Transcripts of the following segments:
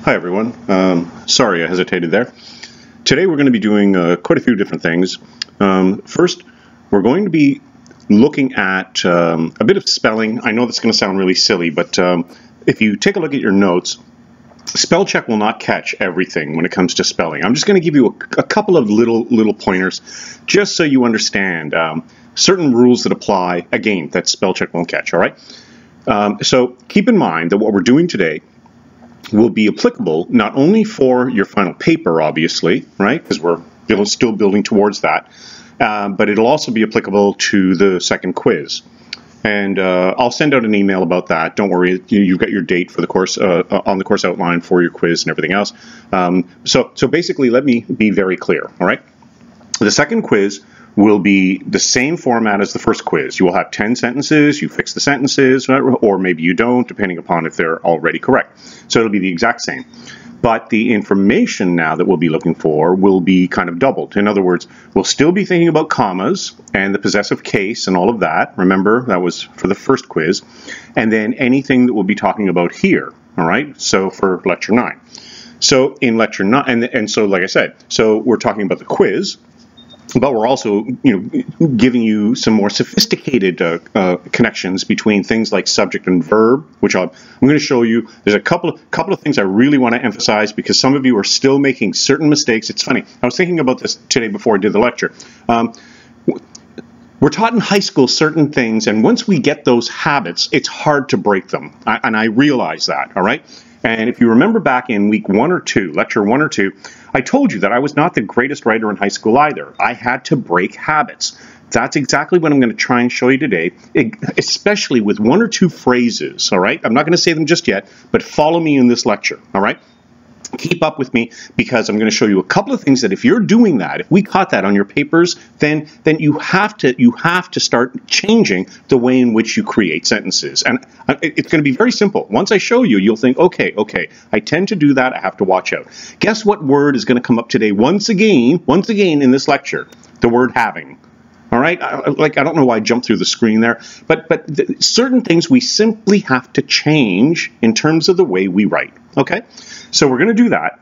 Hi everyone. Sorry I hesitated there. Today we're going to be doing quite a few different things. First, we're going to be looking at a bit of spelling. I know that's going to sound really silly, but if you take a look at your notes, spell check will not catch everything when it comes to spelling. I'm just going to give you a couple of little pointers just so you understand certain rules that apply, again, that spell check won't catch, all right? So keep in mind that what we're doing today will be applicable not only for your final paper, obviously, right, because we're still building towards that, but it'll also be applicable to the second quiz. And I'll send out an email about that. Don't worry, you've got your date for the course on the course outline for your quiz and everything else. So basically, let me be very clear, all right? The second quiz will be the same format as the first quiz. You will have 10 sentences, you fix the sentences, or maybe you don't, depending upon if they're already correct. So it'll be the exact same. But the information now that we'll be looking for will be kind of doubled. In other words, we'll still be thinking about commas and the possessive case and all of that. Remember, that was for the first quiz. And then anything that we'll be talking about here, all right? So for lecture 9. So in lecture 9, and so like I said, so we're talking about the quiz, but we're also, giving you some more sophisticated connections between things like subject and verb, which I'm going to show you. There's a couple of things I really want to emphasize because some of you are still making certain mistakes. It's funny. I was thinking about this today before I did the lecture. We're taught in high school certain things, and once we get those habits, it's hard to break them. And I realize that, all right? And if you remember back in week 1 or 2, lecture 1 or 2, I told you that I was not the greatest writer in high school either. I had to break habits. That's exactly what I'm going to try and show you today, especially with 1 or 2 phrases, all right? I'm not going to say them just yet, but follow me in this lecture, all right? Keep up with me because I'm going to show you a couple of things that if you're doing that, if we caught that on your papers, then you have to start changing the way in which you create sentences. And it's going to be very simple. Once I show you, you'll think, okay, I tend to do that. I have to watch out. Guess what word is going to come up today once again in this lecture? The word having. All right, I don't know why I jumped through the screen there, but certain things we simply have to change in terms of the way we write. Okay, so we're going to do that,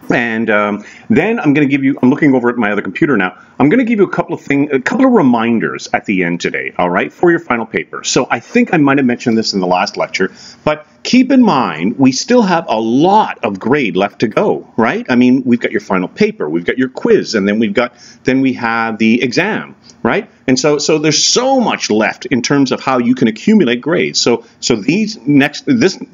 and then I'm going to give you. I'm looking over at my other computer now. I'm going to give you a couple of reminders at the end today. All right, for your final paper. So I think I might have mentioned this in the last lecture, but keep in mind we still have a lot of grade left to go. Right? I mean, we've got your final paper, we've got your quiz, and then we have the exam. Right? And so there's so much left in terms of how you can accumulate grades. So this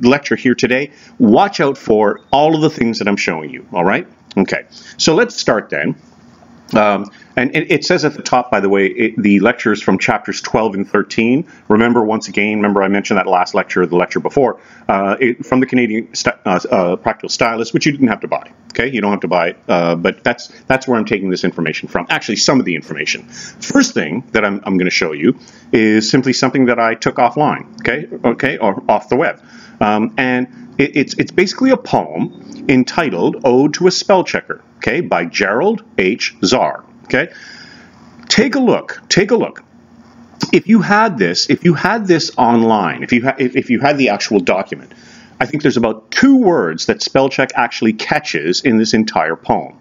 lecture here today, watch out for all of the things that I'm showing you. All right? Okay. So let's start then. And it says at the top, by the way, the lectures from chapters 12 and 13. Remember, I mentioned that last lecture, the lecture before, from the Canadian Practical Stylist, which you didn't have to buy. Okay, you don't have to buy it, but that's where I'm taking this information from. Actually, some of the information. First thing that I'm going to show you is simply something that I took offline. Okay, or off the web, and it's basically a poem entitled "Ode to a Spell Checker." Okay, by Gerald H. Czar. Okay, take a look. If you had this online, if you had the actual document, I think there's about 2 words that spell check actually catches in this entire poem.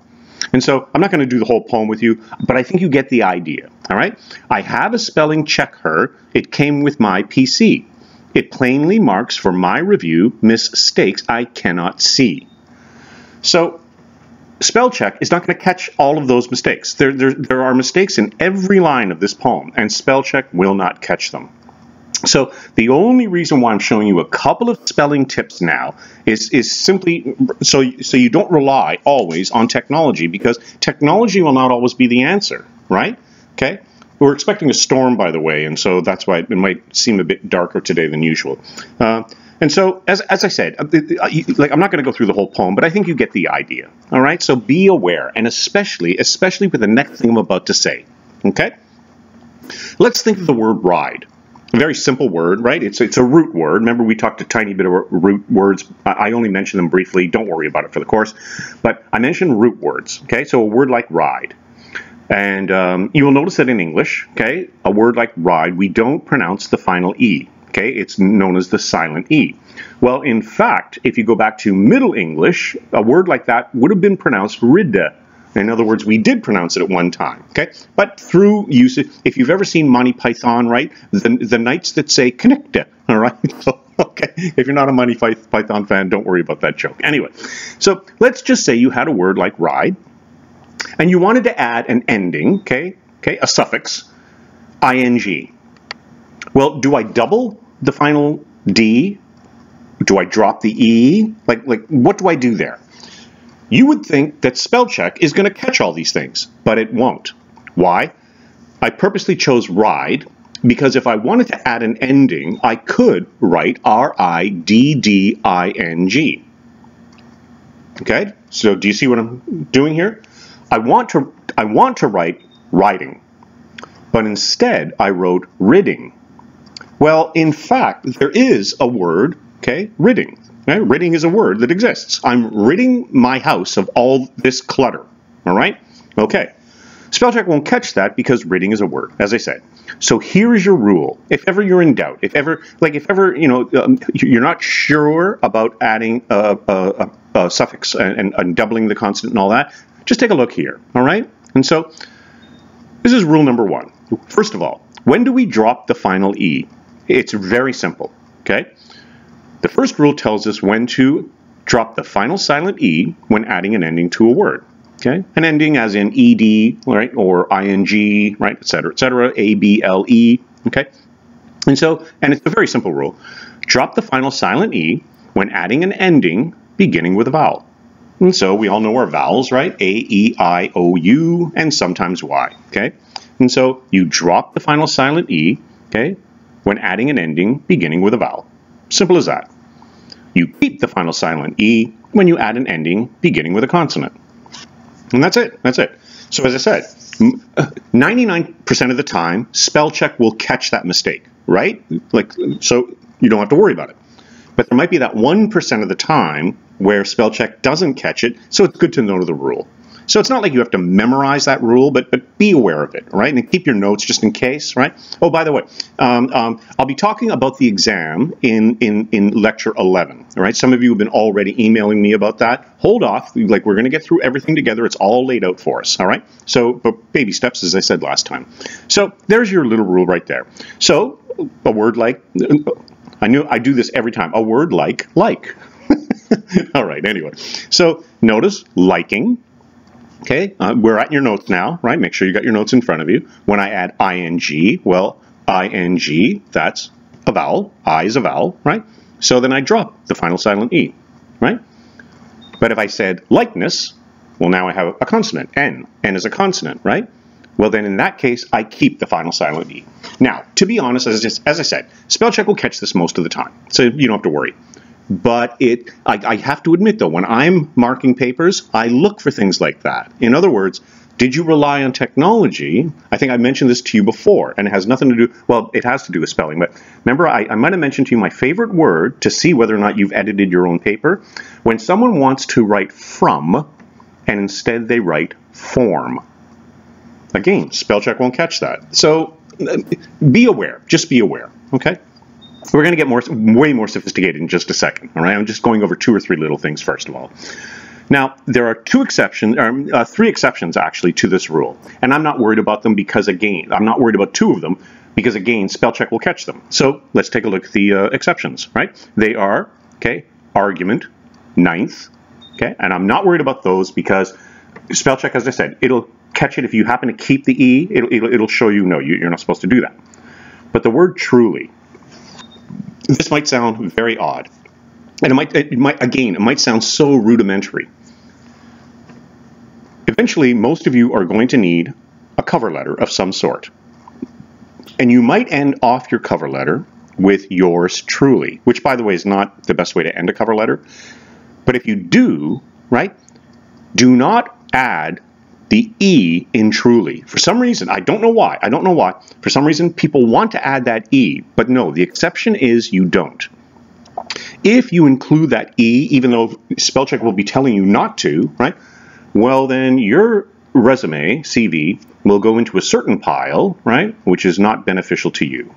And so I'm not going to do the whole poem with you, but I think you get the idea. All right. I have a spelling check her. It came with my PC. It plainly marks for my review mistakes I cannot see. So spell check is not going to catch all of those mistakes. There are mistakes in every line of this poem, and spell check will not catch them. So the only reason why I'm showing you a couple of spelling tips now is simply so you don't rely always on technology, because technology will not always be the answer, right? Okay. We're expecting a storm, by the way, and so that's why it might seem a bit darker today than usual. And so, as I said, I'm not going to go through the whole poem, but I think you get the idea. All right, so be aware, and especially with the next thing I'm about to say. Okay, let's think of the word ride. A very simple word, right? It's a root word. Remember, we talked a tiny bit about root words. I only mentioned them briefly. Don't worry about it for the course, but I mentioned root words. Okay, so a word like ride. And you will notice that in English, okay, a word like ride, we don't pronounce the final E. Okay, it's known as the silent E. Well, in fact, if you go back to Middle English, a word like that would have been pronounced ridda. In other words, we did pronounce it at one time, okay? But through usage, if you've ever seen Monty Python, right, the knights that say connecta, all right? So, okay, if you're not a Monty Python fan, don't worry about that joke. Anyway, so let's just say you had a word like ride, and you wanted to add an ending, okay, a suffix, ing. Well, do I double the final D? Do I drop the E? Like what do I do there? You would think that spell check is going to catch all these things, but it won't. Why? I purposely chose ride because if I wanted to add an ending, I could write R-I-D-D-I-N-G. Okay, so do you see what I'm doing here? I want to write riding, but instead I wrote ridding. Well, in fact, there is a word, okay, ridding. Okay? Ridding is a word that exists. I'm ridding my house of all this clutter, all right? Okay. Spell check won't catch that because ridding is a word, as I said. So here is your rule. If ever you're in doubt, if ever you know, you're not sure about adding a suffix and doubling the consonant and all that, just take a look here, all right? And so this is rule number one. First of all, when do we drop the final E? It's very simple, okay? The first rule tells us when to drop the final silent E when adding an ending to a word, okay? An ending as in ED, right, or ING, right, et cetera, ABLE, okay? And it's a very simple rule. Drop the final silent E when adding an ending beginning with a vowel. And so we all know our vowels, right? A, E, I, O, U, and sometimes Y, okay? And so you drop the final silent E, okay, when adding an ending beginning with a vowel. Simple as that. You keep the final silent E when you add an ending beginning with a consonant. And that's it. That's it. So as I said, 99% of the time, spell check will catch that mistake, right? So you don't have to worry about it. But there might be that 1% of the time where spell check doesn't catch it, so it's good to know the rule. So it's not like you have to memorize that rule, but be aware of it, right? And keep your notes just in case, right? Oh, by the way, I'll be talking about the exam in lecture 11, all right? Some of you have been already emailing me about that. Hold off, like we're going to get through everything together. It's all laid out for us, all right? So, but baby steps, as I said last time. So there's your little rule right there. So a word like, I knew I do this every time, a word like. All right, anyway. So notice liking. Okay, we're at your notes now, right? Make sure you got your notes in front of you. When I add ing, well, ing, that's a vowel. I is a vowel, right? So then I drop the final silent E, right? But if I said likeness, well, now I have a consonant, N. N is a consonant, right? Well, then in that case, I keep the final silent E. Now, to be honest, as I said, spell check will catch this most of the time, so you don't have to worry. But I have to admit, though, when I'm marking papers, I look for things like that. In other words, did you rely on technology? I think I mentioned this to you before, and it has nothing to do, well, it has to do with spelling, but remember, I might have mentioned to you my favorite word to see whether or not you've edited your own paper. When someone wants to write from, and instead they write form. Again, spell check won't catch that. So be aware, just be aware, okay? We're going to get way more sophisticated in just a second, all right? I'm just going over 2 or 3 little things first of all. Now, there are 3 exceptions actually to this rule, and I'm not worried about them because, again, I'm not worried about 2 of them because, again, spell check will catch them. So let's take a look at the exceptions, right? They are, okay, argument, ninth, okay? And I'm not worried about those because spell check, as I said, it'll catch it if you happen to keep the E, it'll show you, no, you're not supposed to do that. But the word truly, this might sound very odd, and it might sound so rudimentary. Eventually, most of you are going to need a cover letter of some sort. And you might end off your cover letter with yours truly, which, by the way, is not the best way to end a cover letter. But if you do, right, do not add the E in truly. For some reason, I don't know why, for some reason people want to add that E, but no, the exception is you don't. If you include that E, even though spell check will be telling you not to, right, well then your resume, CV, will go into a certain pile, right, which is not beneficial to you.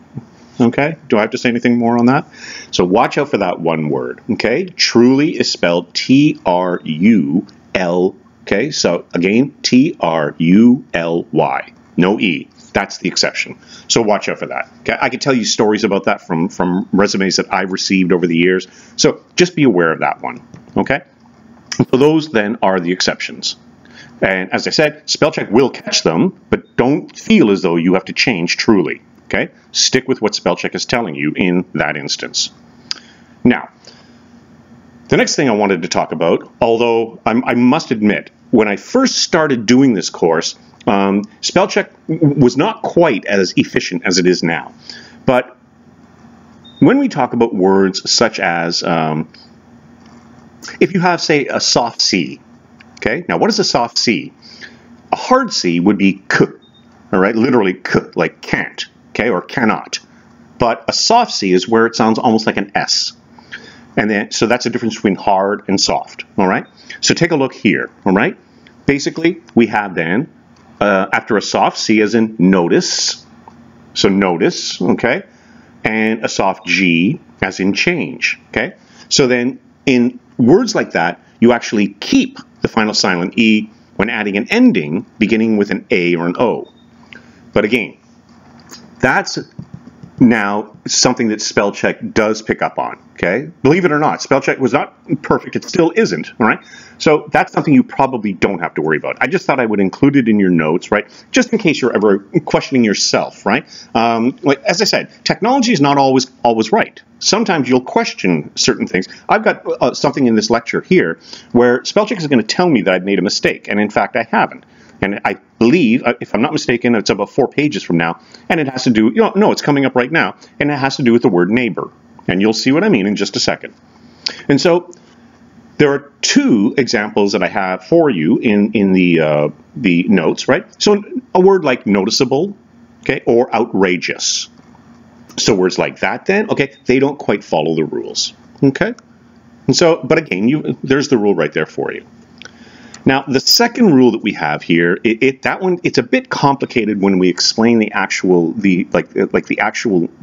Okay, do I have to say anything more on that? So watch out for that one word. Okay, truly is spelled T-R-U-L. Okay, so again, T-R-U-L-Y, no E. That's the exception. So watch out for that. Okay? I could tell you stories about that from resumes that I've received over the years. So just be aware of that one. Okay, so those then are the exceptions. And as I said, spell check will catch them, but don't feel as though you have to change truly. Okay? Stick with what spell check is telling you in that instance. Now, the next thing I wanted to talk about, although I must admit, when I first started doing this course, spell check was not quite as efficient as it is now. But when we talk about words such as, if you have, say, a soft C, okay? Now, what is a soft C? A hard C would be k, all right? Literally k, like can't, okay, or cannot. But a soft C is where it sounds almost like an S. And then, so that's the difference between hard and soft, all right? So take a look here, all right? Basically, we have then, after a soft C as in notice, so notice, okay? And a soft G as in change, okay? So then, in words like that, you actually keep the final silent E when adding an ending beginning with an A or an O. But again, that's now something that spell check does pick up on, okay? Believe it or not, spell check was not perfect. It still isn't, all right? So that's something you probably don't have to worry about. I just thought I would include it in your notes, right? Just in case you're ever questioning yourself, right? Like, as I said, technology is not always right. Sometimes you'll question certain things. I've got something in this lecture here where spell check is going to tell me that I've made a mistake, and in fact, I haven't. And I believe, if I'm not mistaken, it's about 4 pages from now, and it has to do, no, it's coming up right now, and it has to do with the word neighbor. And you'll see what I mean in just a second. And so there are 2 examples that I have for you in the notes, right? So a word like noticeable, okay, or outrageous. So words like that then, okay, they don't quite follow the rules, okay? And so, but again, there's the rule right there for you. Now, the second rule that we have here, that one, it's a bit complicated when we explain the actual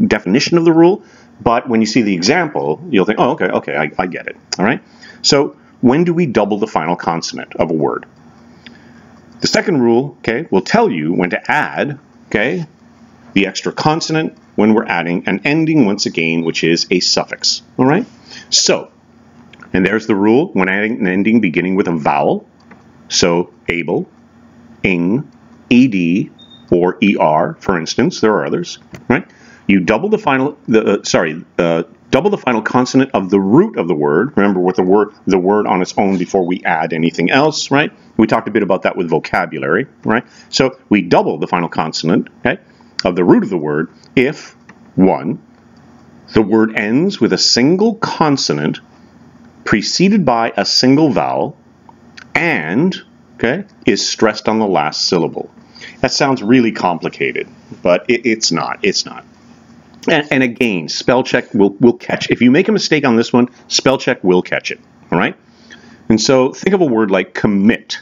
definition of the rule, but when you see the example, you'll think, oh, okay, I get it, all right? So when do we double the final consonant of a word? The second rule, okay, will tell you when to add, okay, the extra consonant when we're adding an ending once again, which is a suffix, all right? So, and there's the rule when adding an ending beginning with a vowel. So able, ing, ed, or er, for instance. There are others, right? You double the final, double the final consonant of the root of the word. Remember, with the word on its own before we add anything else, right? We talked a bit about that with vocabulary, right? So we double the final consonant, okay, of the root of the word if 1, the word ends with a single consonant preceded by a single vowel, and, okay, is stressed on the last syllable. That sounds really complicated, but it's not. It's not. And again, spell check will catch. If you make a mistake on this one, spell check will catch it, all right? And so think of a word like commit,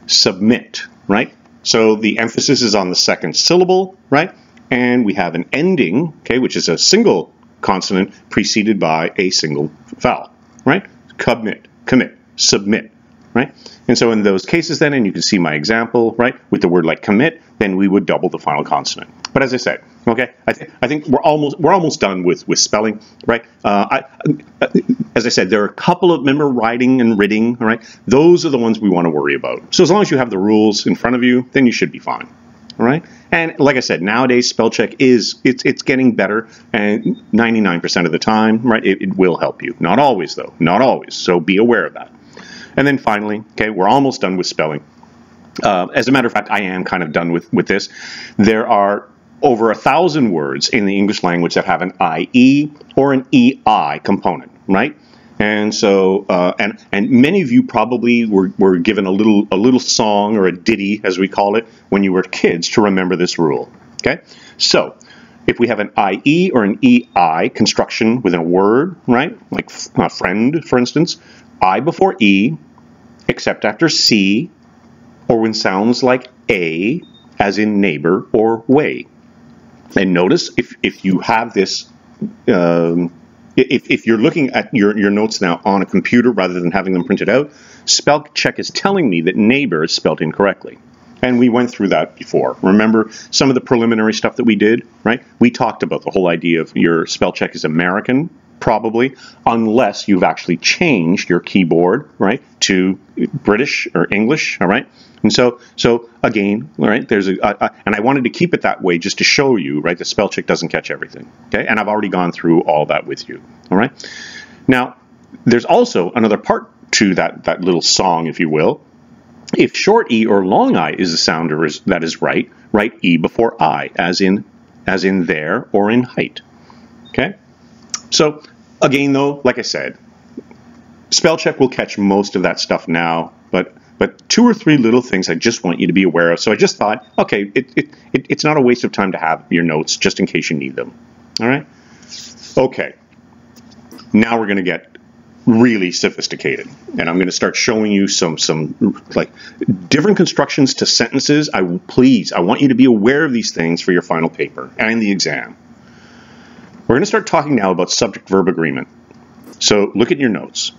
submit, right? So the emphasis is on the second syllable, right? And we have an ending, okay, which is a single consonant preceded by a single vowel, right? Commit, submit, right? And so in those cases then, and you can see my example, right, with the word like commit, then we would double the final consonant. But as I said, okay, I think we're almost done with spelling, right? As I said, there are a couple of, remember, writing and reading, all right? Those are the ones we want to worry about. So as long as you have the rules in front of you, then you should be fine, all right? And like I said, nowadays spell check it's getting better, and 99% of the time, right, it will help you. Not always though, not always. So be aware of that. And then finally, okay, we're almost done with spelling. As a matter of fact, I am kind of done with this. There are over 1,000 words in the English language that have an IE or an EI component, right? And so, and many of you probably were given a little song or a ditty, as we call it, when you were kids to remember this rule, okay? So, if we have an IE or an EI construction within a word, right, like friend, for instance, I before E, except after C, or when sounds like A, as in neighbor or way. And notice if you have this, if you're looking at your notes now on a computer rather than having them printed out, spell check is telling me that neighbor is spelled incorrectly. And we went through that before. Remember some of the preliminary stuff that we did, right? We talked about the whole idea of your spell check is American, probably, unless you've actually changed your keyboard, right, to British or English, all right? And so again, all right, there's and I wanted to keep it that way just to show you, right, the spell check doesn't catch everything, okay? And I've already gone through all that with you, all right? Now, there's also another part to that little song, if you will. If short E or long I is the sounder that is right, write E before I, as in there or in height, okay? So again, though, like I said, spell check will catch most of that stuff now, but 2 or 3 little things I just want you to be aware of. So I just thought, okay, it's not a waste of time to have your notes just in case you need them. All right? Okay. Now we're going to get really sophisticated, and I'm going to start showing you some like different constructions to sentences. I want you to be aware of these things for your final paper and the exam. We're going to start talking now about subject-verb agreement. So look at your notes.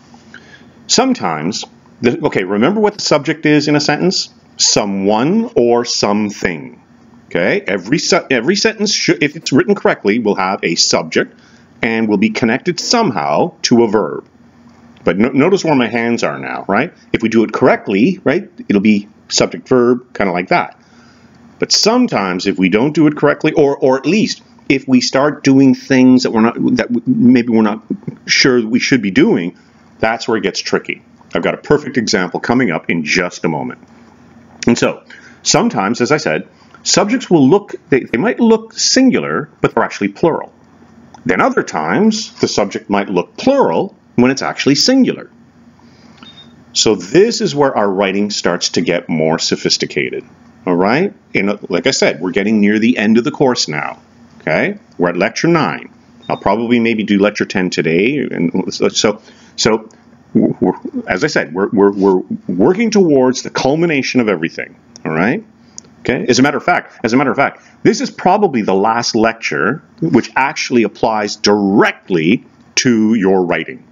Sometimes, okay, remember what the subject is in a sentence? Someone or something. Okay, every sentence, if it's written correctly, will have a subject and will be connected somehow to a verb. But notice where my hands are now, right? If we do it correctly, right, it'll be subject-verb, kind of like that. But sometimes, if we don't do it correctly, or at least if we start doing things that maybe we're not sure that we should be doing, that's where it gets tricky. I've got a perfect example coming up in just a moment. And so, sometimes, as I said, subjects will look, they might look singular, but they're actually plural. Then other times, the subject might look plural when it's actually singular. So this is where our writing starts to get more sophisticated, all right? And like I said, we're getting near the end of the course now, okay? We're at lecture 9. I'll probably maybe do lecture 10 today. And so as I said, we're working towards the culmination of everything, all right? Okay. As a matter of fact, this is probably the last lecture which actually applies directly to your writing.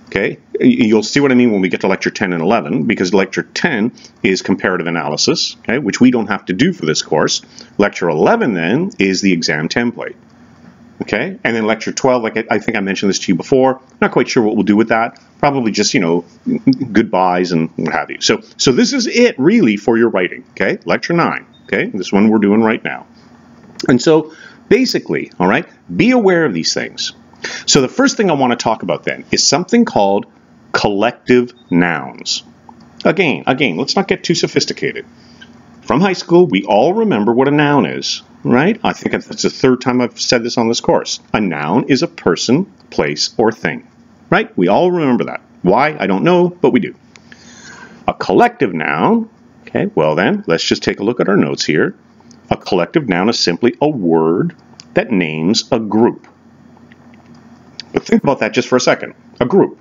Okay, you'll see what I mean when we get to lecture 10 and 11, because lecture 10 is comparative analysis, okay, which we don't have to do for this course. Lecture 11 then is the exam template. Okay, and then lecture 12, like I think I mentioned this to you before, not quite sure what we'll do with that. Probably just, you know, goodbyes and what have you. So this is it really for your writing, okay? Lecture 9, okay? This one we're doing right now. And so basically, all right, be aware of these things. So the first thing I want to talk about then is something called collective nouns. Again, let's not get too sophisticated. From high school, we all remember what a noun is, right? I think that's the 3rd time I've said this on this course. A noun is a person, place, or thing, right? We all remember that. Why? I don't know, but we do. A collective noun, okay, well then, let's just take a look at our notes here. A collective noun is simply a word that names a group. But think about that just for a second. A group.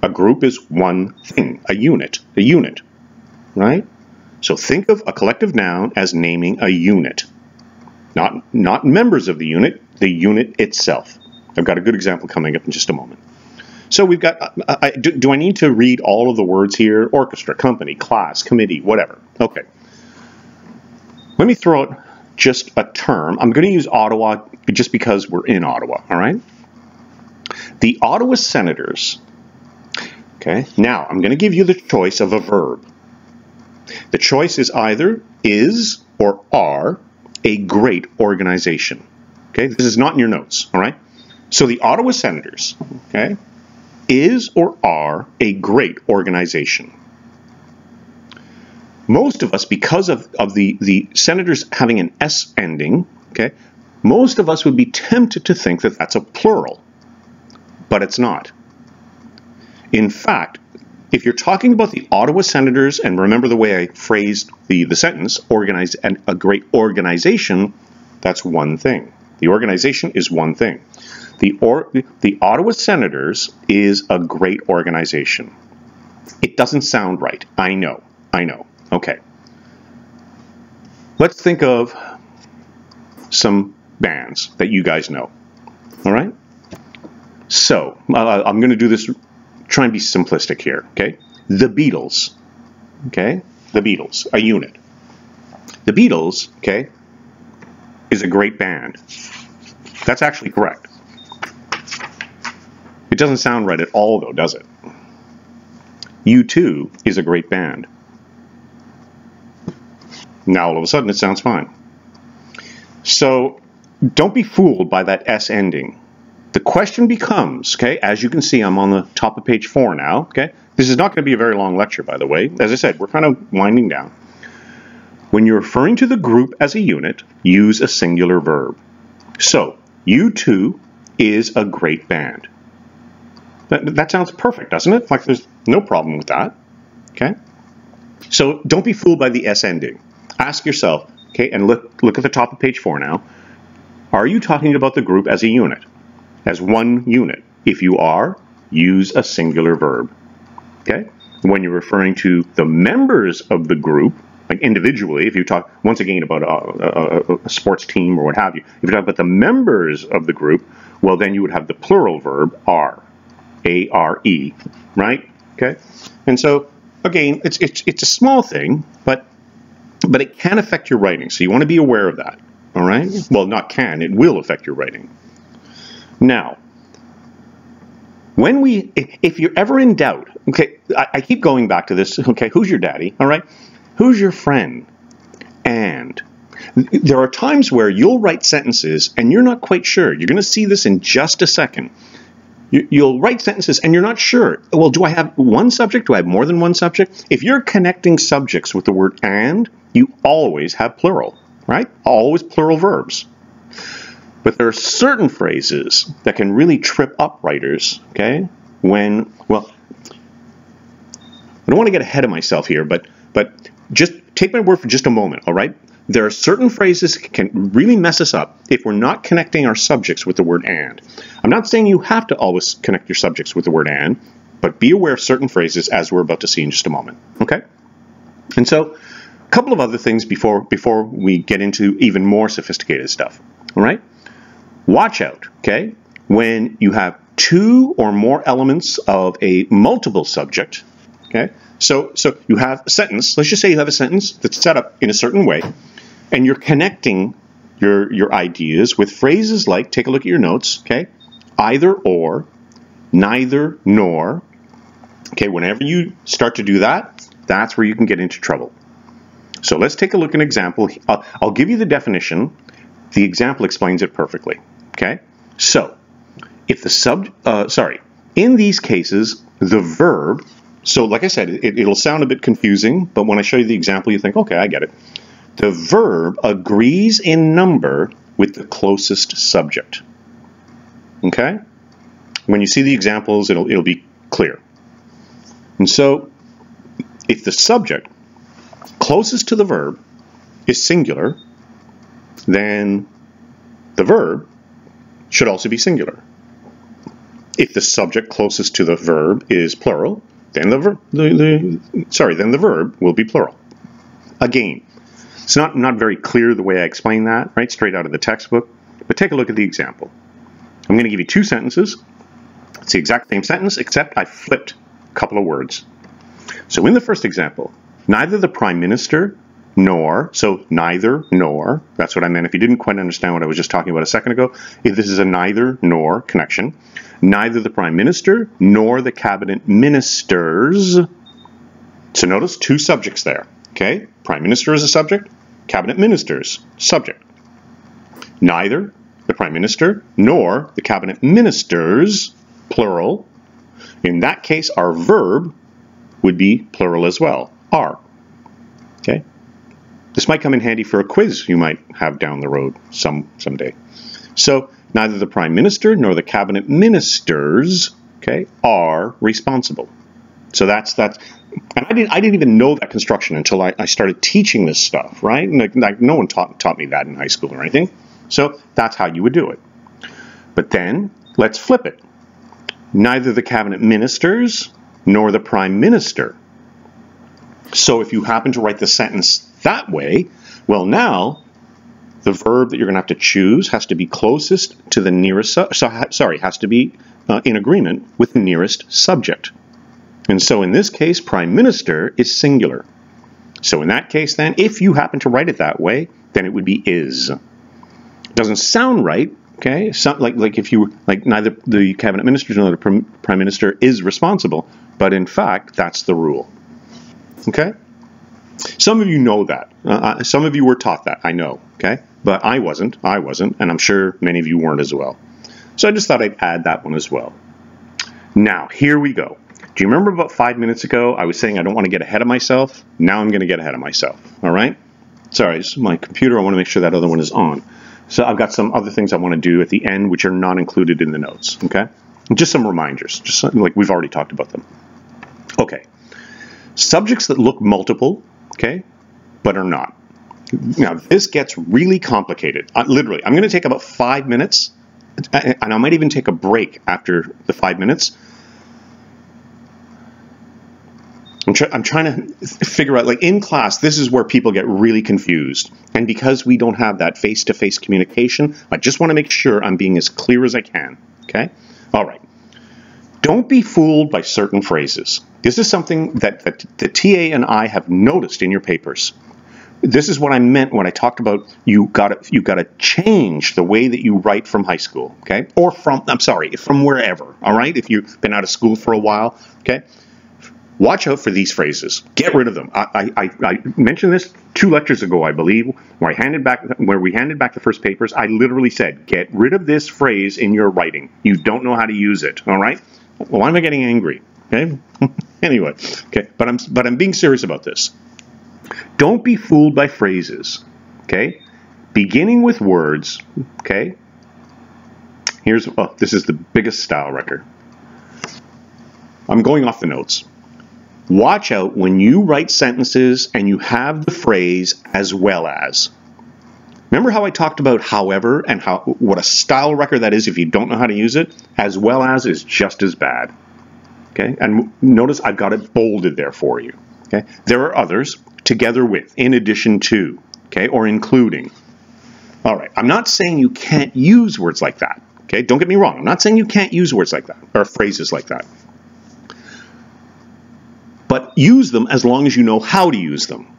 A group is one thing, a unit, right? So think of a collective noun as naming a unit. Not members of the unit itself. I've got a good example coming up in just a moment. So we've got, do I need to read all of the words here? Orchestra, company, class, committee, whatever. Okay. Let me throw out just a term. I'm going to use Ottawa just because we're in Ottawa, all right? The Ottawa Senators, okay, now I'm going to give you the choice of a verb. The choice is either is or are a great organization. Okay, this is not in your notes, all right? So the Ottawa Senators, okay, is or are a great organization. Most of us, because of the Senators having an S ending, okay, most of us would be tempted to think that that's a plural. But it's not. In fact, if you're talking about the Ottawa Senators, and remember the way I phrased the sentence, organize and a great organization, that's one thing. The organization is one thing. The Ottawa Senators is a great organization. It doesn't sound right. I know. Okay. Let's think of some bands that you guys know. All right? So, I'm going to do this, try and be simplistic here, okay? The Beatles, okay? The Beatles, a unit. The Beatles, okay, is a great band. That's actually correct. It doesn't sound right at all, though, does it? U2 is a great band. Now, all of a sudden, it sounds fine. So, don't be fooled by that S ending. The question becomes, okay, as you can see, I'm on the top of page 4 now, okay? This is not going to be a very long lecture, by the way. As I said, we're kind of winding down. When you're referring to the group as a unit, use a singular verb. So, U2 is a great band. That sounds perfect, doesn't it? Like there's no problem with that, okay? So, don't be fooled by the S ending. Ask yourself, okay, and look at the top of page 4 now. Are you talking about the group as a unit? As one unit? If you are, use a singular verb, okay? When you're referring to the members of the group, like individually, if you talk, once again, about a sports team or what have you, if you talk about the members of the group, well, then you would have the plural verb, are, A-R-E, right? Okay? And so, again, it's a small thing, but it can affect your writing, so you want to be aware of that, all right? Well, not can, it will affect your writing. Now, if you're ever in doubt, okay, I keep going back to this, okay, who's your daddy, all right? Who's your friend? And there are times where you'll write sentences and you're not quite sure. You're going to see this in just a second. You'll write sentences and you're not sure. Well, do I have one subject? Do I have more than one subject? If you're connecting subjects with the word and, you always have plural, right? Always plural verbs. But there are certain phrases that can really trip up writers, okay? When, well, I don't want to get ahead of myself here, but just take my word for just a moment, all right? There are certain phrases that can really mess us up if we're not connecting our subjects with the word and. I'm not saying you have to always connect your subjects with the word and, but be aware of certain phrases as we're about to see in just a moment, okay? And so, a couple of other things before we get into even more sophisticated stuff, all right? Watch out, okay? When you have two or more elements of a multiple subject, okay? So you have a sentence. Let's just say you have a sentence that's set up in a certain way, and you're connecting your ideas with phrases like, take a look at your notes, okay? Either or, neither nor. Okay, whenever you start to do that, that's where you can get into trouble. So let's take a look at an example. I'll give you the definition. The example explains it perfectly. Okay? So, if the in these cases, the verb, so like I said, it'll sound a bit confusing, but when I show you the example, you think, okay, I get it. The verb agrees in number with the closest subject. Okay? When you see the examples, it'll be clear. And so, if the subject closest to the verb is singular, then the verb should also be singular. If the subject closest to the verb is plural, then the verb will be plural. Again, it's not very clear the way I explain that, right? Straight out of the textbook. But take a look at the example. I'm going to give you two sentences. It's the exact same sentence, except I flipped a couple of words. So in the first example, neither the Prime Minister nor, so neither nor, that's what I meant. If you didn't quite understand what I was just talking about a second ago, if this is a neither nor connection, neither the Prime Minister nor the Cabinet Ministers. So notice two subjects there, okay? Prime Minister is a subject, Cabinet Ministers, subject. Neither the Prime Minister nor the Cabinet Ministers, plural. In that case, our verb would be plural as well, are, okay? This might come in handy for a quiz you might have down the road someday. So, neither the Prime Minister nor the Cabinet Ministers, okay, are responsible. So that's and I didn't even know that construction until I started teaching this stuff, right? Like no one taught me that in high school or anything. So that's how you would do it. But then let's flip it. Neither the Cabinet Ministers nor the Prime Minister. So if you happen to write the sentence that way, well now, the verb that you're going to have to choose has to be closest to the nearest, has to be in agreement with the nearest subject. And so in this case, prime minister is singular. So in that case then, if you happen to write it that way, then it would be is. Doesn't sound right, okay? Like if you, like neither the cabinet minister nor the prime minister is responsible, but in fact, that's the rule, okay? Some of you know that. Some of you were taught that, I know, okay? But I wasn't, and I'm sure many of you weren't as well. So I just thought I'd add that one as well. Now, here we go. Do you remember about 5 minutes ago, I was saying I don't want to get ahead of myself? Now I'm going to get ahead of myself, all right? Sorry, this is my computer. I want to make sure that other one is on. So I've got some other things I want to do at the end, which are not included in the notes, okay? Just some reminders, just something like we've already talked about them. Okay, subjects that look multiple, okay, but are not. Now, this gets really complicated. Literally, I'm going to take about 5 minutes, and I might even take a break after the 5 minutes. I'm trying to figure out, like in class, this is where people get really confused. And because we don't have that face-to-face communication, I just want to make sure I'm being as clear as I can, okay? All right. Don't be fooled by certain phrases. This is something that the TA and I have noticed in your papers. This is what I meant when I talked about you got to change the way that you write from high school, okay? Or from wherever, all right? If you've been out of school for a while, okay? Watch out for these phrases. Get rid of them. I mentioned this 2 lectures ago, I believe, where we handed back the first papers. I literally said, get rid of this phrase in your writing. You don't know how to use it, all right? Well, I'm not getting angry, okay? Anyway, okay, but I'm being serious about this. Don't be fooled by phrases, okay? Beginning with words, okay? This is the biggest style wrecker. I'm going off the notes. Watch out when you write sentences and you have the phrase as well as. Remember how I talked about however and what a style wrecker that is if you don't know how to use it? As well as is just as bad. Okay? And notice I've got it bolded there for you. Okay? There are others, together with, in addition to, okay, or including. All right, I'm not saying you can't use words like that. Okay? Don't get me wrong. I'm not saying you can't use words like that or phrases like that. But use them as long as you know how to use them.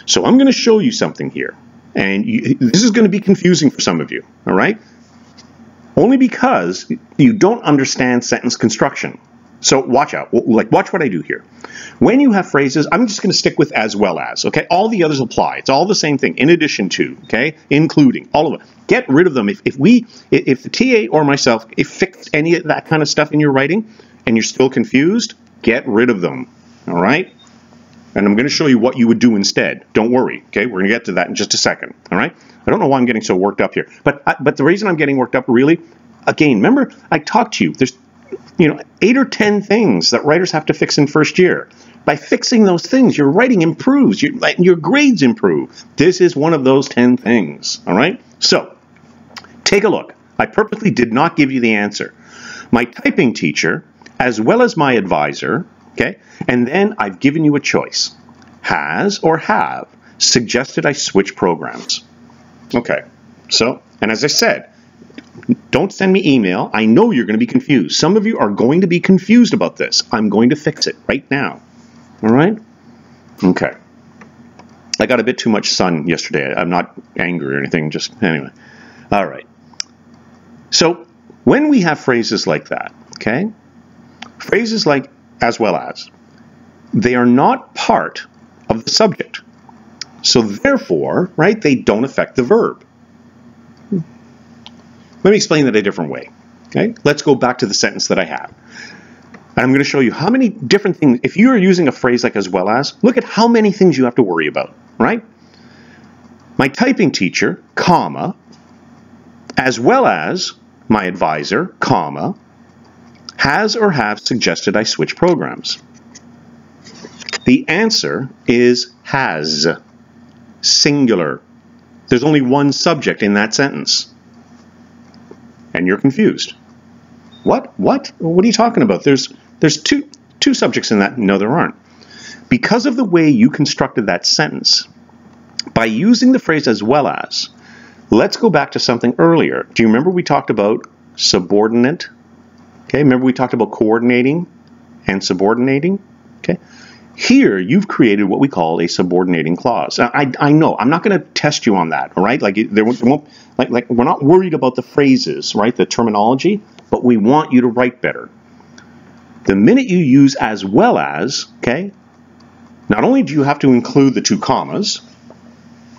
So I'm going to show you something here. And this is going to be confusing for some of you, all right? Only because you don't understand sentence construction. So watch out. Like, watch what I do here. When you have phrases, I'm just going to stick with as well as, okay? All the others apply. It's all the same thing. In addition to, okay? Including, all of it. Get rid of them. If the TA or myself fixed any of that kind of stuff in your writing and you're still confused, get rid of them. All right? And I'm going to show you what you would do instead. Don't worry, okay? We're going to get to that in just a second, all right? I don't know why I'm getting so worked up here. But the reason I'm getting worked up really, again, remember I talked to you. There's 8 or 10 things that writers have to fix in first year. By fixing those things, your writing improves. Your grades improve. This is one of those 10 things, all right? So, take a look. I purposely did not give you the answer. My typing teacher, as well as my advisor, okay, and then I've given you a choice. Has or have suggested I switch programs. Okay, so, and as I said, don't send me email. I know you're going to be confused. Some of you are going to be confused about this. I'm going to fix it right now. All right? Okay. I got a bit too much sun yesterday. I'm not angry or anything, just anyway. All right. So, when we have phrases like that, okay, phrases like as well as, they are not part of the subject. So therefore, right, they don't affect the verb. Let me explain that a different way. Okay? Let's go back to the sentence that I have. And I'm going to show you how many different things, if you are using a phrase like as well as, look at how many things you have to worry about, right? My typing teacher, comma, as well as my advisor, comma, has or have suggested I switch programs. The answer is has. Singular. There's only one subject in that sentence. And you're confused. What? What? What are you talking about? There's two subjects in that. No, there aren't. Because of the way you constructed that sentence, by using the phrase as well as, Let's go back to something earlier. Do you remember we talked about subordinate? Okay, remember we talked about coordinating and subordinating? Okay. Here, you've created what we call a subordinating clause. I know, I'm not going to test you on that, all right? Like, there won't, like, we're not worried about the phrases, right, the terminology, but we want you to write better. The minute you use as well as, okay, not only do you have to include the 2 commas,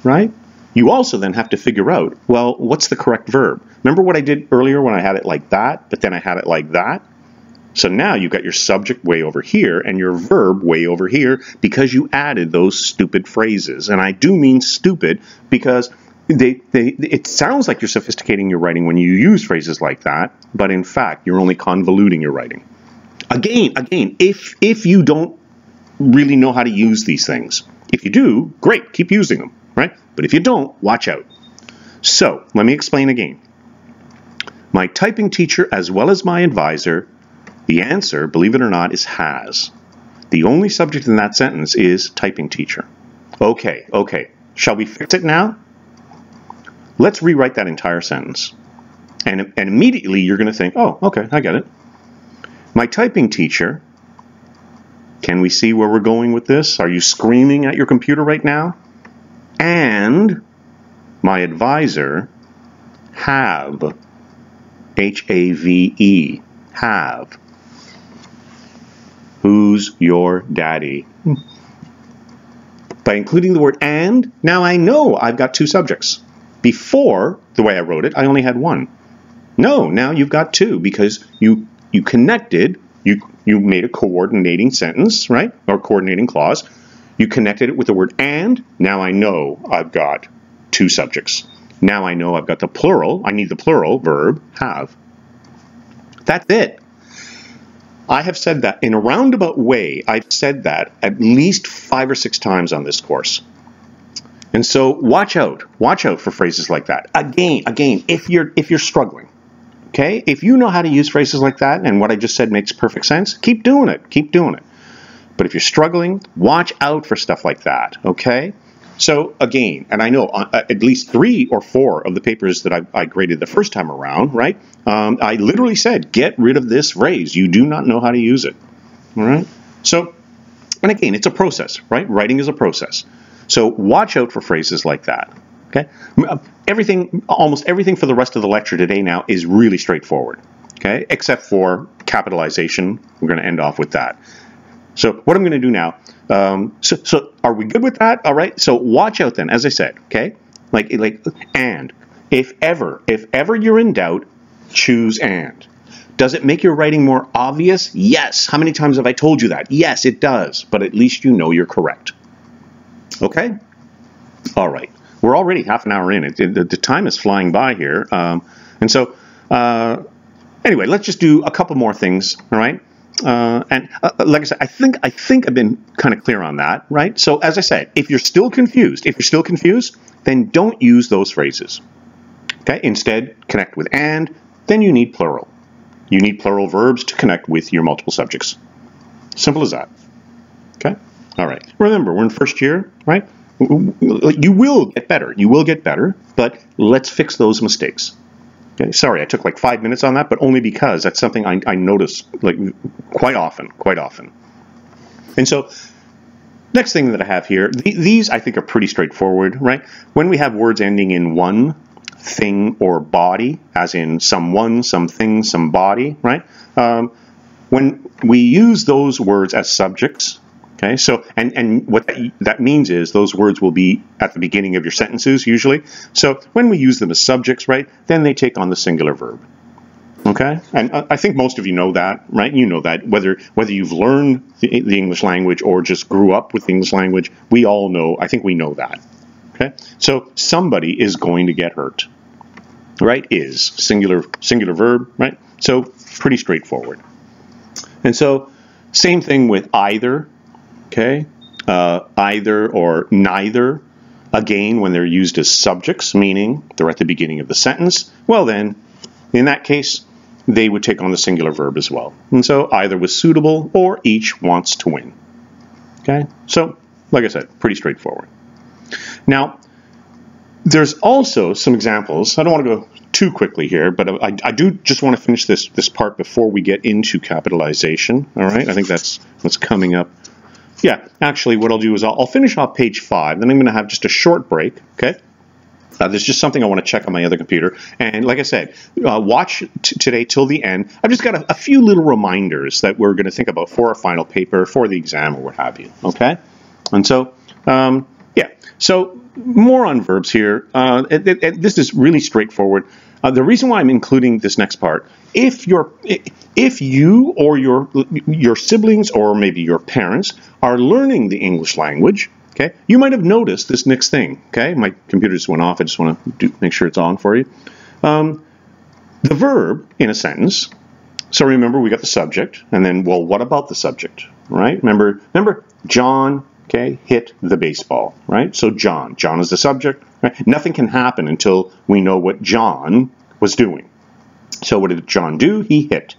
right, you also then have to figure out, well, what's the correct verb? Remember what I did earlier when I had it like that, but then I had it like that? So now you've got your subject way over here and your verb way over here because you added those stupid phrases. And I do mean stupid because it sounds like you're sophisticating your writing when you use phrases like that, but in fact, you're only convoluting your writing. Again, if you don't really know how to use these things, if you do, great, keep using them, right? But if you don't, watch out. So, let me explain again. My typing teacher as well as my advisor, the answer, believe it or not, is has. The only subject in that sentence is typing teacher. Okay. Shall we fix it now? Let's rewrite that entire sentence. And immediately you're going to think, oh, okay, I get it. My typing teacher, can we see where we're going with this? Are you screaming at your computer right now? And my advisor have, H-A-V-E, have. Who's your daddy? By including the word and, now I know I've got 2 subjects. Before, the way I wrote it, I only had 1. No, now you've got 2 because you connected, you made a coordinating sentence, right? Or coordinating clause. You connected it with the word and. Now I know I've got 2 subjects. Now I know I've got the plural. I need the plural verb, have. That's it. I have said that in a roundabout way. I've said that at least 5 or 6 times on this course. And so watch out for phrases like that. Again, if you're struggling, okay? If you know how to use phrases like that and what I just said makes perfect sense, keep doing it. But if you're struggling, watch out for stuff like that, okay? So again, and I know at least 3 or 4 of the papers that I graded the first time around, right? I literally said, get rid of this phrase. You do not know how to use it, all right? So, and again, it's a process, right? Writing is a process. So watch out for phrases like that, okay? Almost everything for the rest of the lecture today now is really straightforward, okay? Except for capitalization. We're going to end off with that. So what I'm going to do now, so are we good with that? All right. So watch out then, as I said, okay? Like, and. If ever you're in doubt, choose and. Does it make your writing more obvious? Yes. How many times have I told you that? Yes, it does. But at least you know you're correct. Okay? All right. We're already half an hour in. The time is flying by here. And so, anyway, let's just do a couple more things, all right? Like I said, I think I've been kind of clear on that, right? So as I said, if you're still confused, then don't use those phrases. Okay? Instead, connect with and, then you need plural. You need plural verbs to connect with your multiple subjects. Simple as that. Okay? All right. Remember, we're in first year, right? You will get better, but let's fix those mistakes. Okay, sorry, I took like 5 minutes on that, but only because that's something I notice like quite often. And so, next thing that I have here, these I think are pretty straightforward, right? When we have words ending in one, thing, or body, as in someone, something, somebody, right? When we use those words as subjects, okay, so, and what that means is those words will be at the beginning of your sentences usually. So when we use them as subjects, right, then they take on the singular verb. Okay, and I think most of you know that, right? You know that whether you've learned the English language or just grew up with the English language, we all know, I think we know that. Okay, so somebody is going to get hurt, right? Is singular verb, right? So pretty straightforward. And so same thing with either. Okay, either or neither, again, when they're used as subjects, meaning they're at the beginning of the sentence, well then, in that case, they would take on the singular verb as well. And so either was suitable or each wants to win. Okay, so like I said, pretty straightforward. Now, There's also some examples. I don't want to go too quickly here, but I do just want to finish this part before we get into capitalization. All right, I think that's what's coming up. Yeah, actually, what I'll do is I'll finish off page 5, then I'm going to have just a short break, okay? There's just something I want to check on my other computer. And like I said, watch today till the end. I've just got a few little reminders that we're going to think about for our final paper, for the exam, or what have you, okay? And so, yeah, so more on verbs here. This is really straightforward. The reason why I'm including this next part, if you or your siblings or maybe your parents are learning the English language, okay, you might have noticed this next thing. Okay, my computer just went off. I just want to make sure it's on for you. The verb in a sentence. So remember, we got the subject, and then, well, what about the subject, right? Remember, John, okay, hit the baseball, right? So John is the subject, right? Nothing can happen until we know what John was doing. So what did John do? He hit.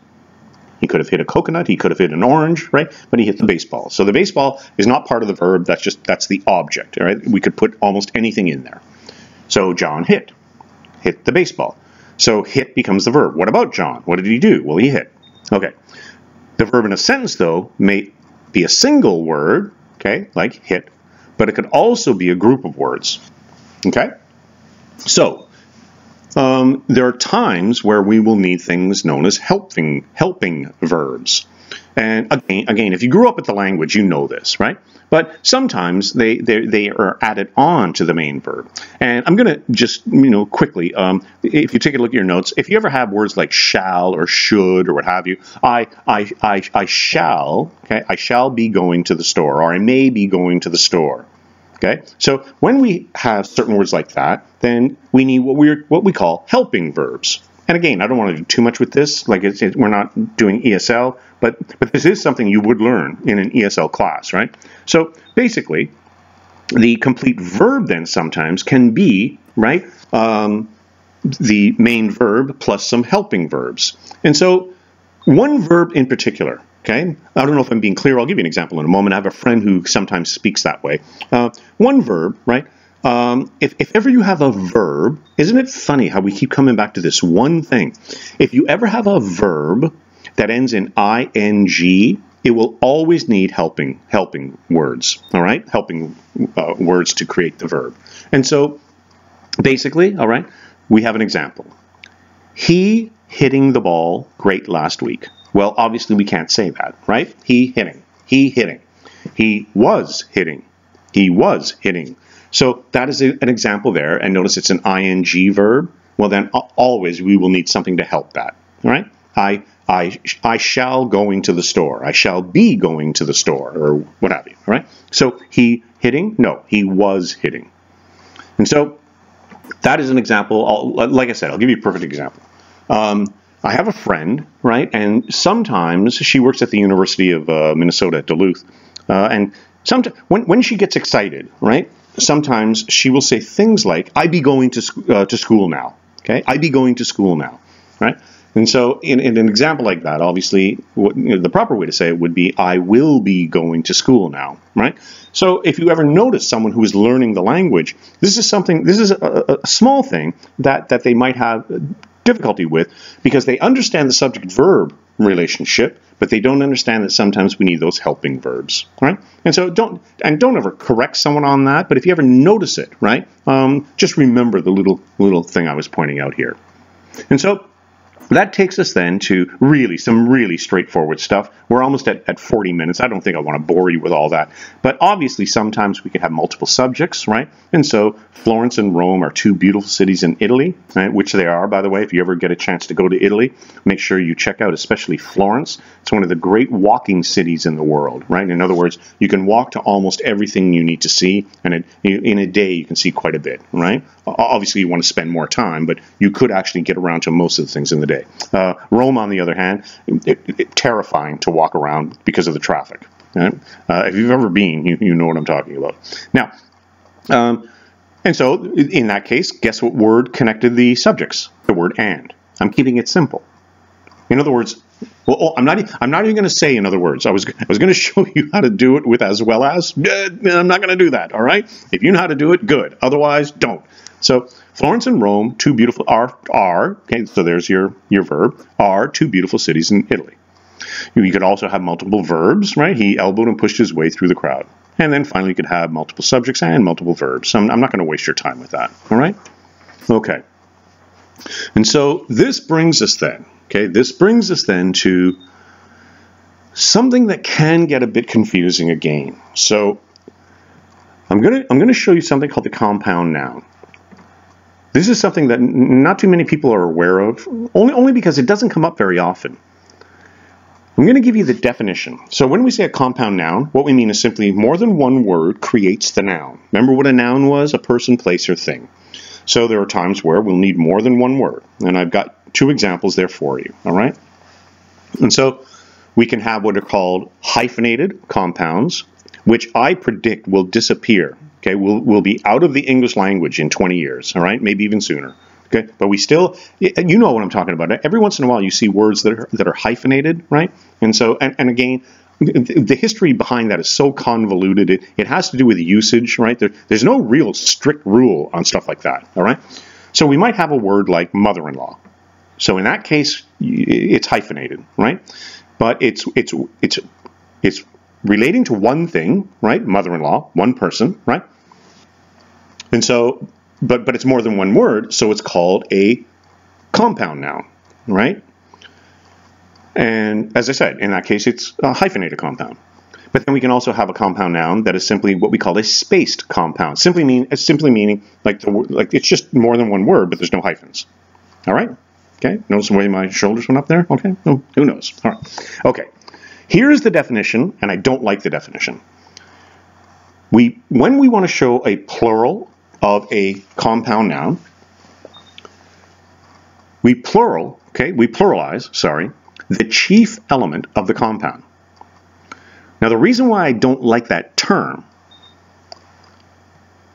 He could have hit a coconut, he could have hit an orange, right? But he hit the baseball. So the baseball is not part of the verb, that's the object, all right? We could put almost anything in there. So John hit the baseball. So hit becomes the verb. What about John? What did he do? Well, he hit. Okay. The verb in a sentence, though, may be a single word, okay, like hit, but it could also be a group of words, okay? So, there are times where we will need things known as helping verbs. And again, if you grew up with the language, you know this, right? But sometimes they are added on to the main verb. And I'm going to just, quickly, if you take a look at your notes, if you ever have words like shall or should or what have you, I shall, okay, I shall be going to the store, or I may be going to the store. Okay, so when we have certain words like that, then we need what we call helping verbs. And again, I don't want to do too much with this. Like we're not doing ESL, but this is something you would learn in an ESL class, right? So basically, the complete verb then sometimes can be right the main verb plus some helping verbs. And so one verb in particular. Okay, I don't know if I'm being clear. I'll give you an example in a moment. I have a friend who sometimes speaks that way. One verb, right? If ever you have a verb, isn't it funny how we keep coming back to this one thing? If you ever have a verb that ends in ing, it will always need helping words, all right? Helping words to create the verb. And so basically, all right, we have an example. He hitting the ball great last week. Well, obviously we can't say that, right? He hitting. He was hitting. So that is an example there, and notice it's an ing verb. Well, then always we will need something to help that, all right? I shall going to the store. I shall be going to the store, or what have you, all right? So he hitting? No, he was hitting. And so that is an example. Like I said, I'll give you a perfect example. I have a friend, right, and sometimes she works at the University of Minnesota at Duluth, and sometimes when she gets excited, right, sometimes she will say things like, "I be going to school now," okay, "I be going to school now," right, and so in an example like that, obviously, the proper way to say it would be, "I will be going to school now," right. So if you ever notice someone who is learning the language, this is a small thing that they might have difficulty with, because they understand the subject-verb relationship, but they don't understand that sometimes we need those helping verbs, right? And so don't ever correct someone on that, but if you ever notice it, right, just remember the little thing I was pointing out here. And so that takes us then to some really straightforward stuff. We're almost at 40 minutes. I don't think I want to bore you with all that. But obviously, sometimes we can have multiple subjects, right? And so Florence and Rome are two beautiful cities in Italy, right? Which they are, by the way. If you ever get a chance to go to Italy, make sure you check out especially Florence. It's one of the great walking cities in the world, right? In other words, you can walk to almost everything you need to see, and in a day you can see quite a bit, right? Obviously, you want to spend more time, but you could actually get around to most of the things in the day. Rome, on the other hand, terrifying to walk around because of the traffic. Right? If you've ever been, you know what I'm talking about. Now, and so in that case, guess what word connected the subjects? The word and. I'm keeping it simple. In other words, I'm not even going to say in other words. I was going to show you how to do it with as well as. I'm not going to do that. All right. If you know how to do it, good. Otherwise, don't. So Florence and Rome, two beautiful, okay, so there's your verb, are two beautiful cities in Italy. You could also have multiple verbs, right? He elbowed and pushed his way through the crowd. And then finally you could have multiple subjects and multiple verbs. So I'm not going to waste your time with that, all right? Okay. And so this brings us then, okay, to something that can get a bit confusing again. So I'm going to show you something called the compound noun. This is something that not too many people are aware of, only because it doesn't come up very often. I'm going to give you the definition. So when we say a compound noun, what we mean is simply more than one word creates the noun. Remember what a noun was? A person, place, or thing. So there are times where we'll need more than one word. And I've got two examples there for you, all right? And so we can have what are called hyphenated compounds, which I predict will disappear. Okay, we'll be out of the English language in 20 years, all right? Maybe even sooner. Okay, but we still, you know what I'm talking about. Every once in a while you see words that are hyphenated, right? And so, and again, the history behind that is so convoluted. It has to do with usage, right? There's no real strict rule on stuff like that, all right? So we might have a word like mother-in-law. So in that case, it's hyphenated, right? But it's relating to one thing, right? Mother-in-law, one person, right? And so, but it's more than one word, so it's called a compound noun, right? And as I said, in that case, it's a hyphenated compound. But then we can also have a compound noun that is simply what we call a spaced compound. Simply meaning like it's just more than one word, but there's no hyphens. All right? Okay. Notice the way my shoulders went up there. Okay. No, who knows? All right. Okay. Here's the definition, and I don't like the definition. When we want to show a plural of a compound noun, we pluralize, the chief element of the compound. Now, the reason why I don't like that term,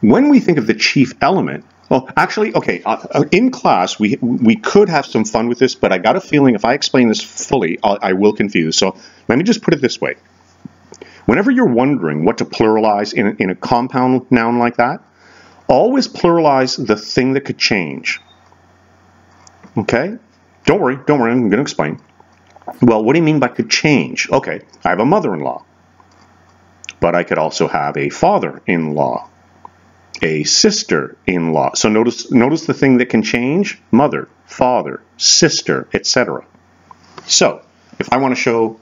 when we think of the chief element, well, actually, okay, in class, we could have some fun with this, but I got a feeling if I explain this fully, I will confuse. So let me just put it this way. Whenever you're wondering what to pluralize in a compound noun like that, always pluralize the thing that could change. Okay? Don't worry, I'm going to explain. Well, what do you mean by could change? Okay, I have a mother-in-law, but I could also have a father-in-law, a sister-in-law. So notice the thing that can change: mother, father, sister, etc. So if I want to show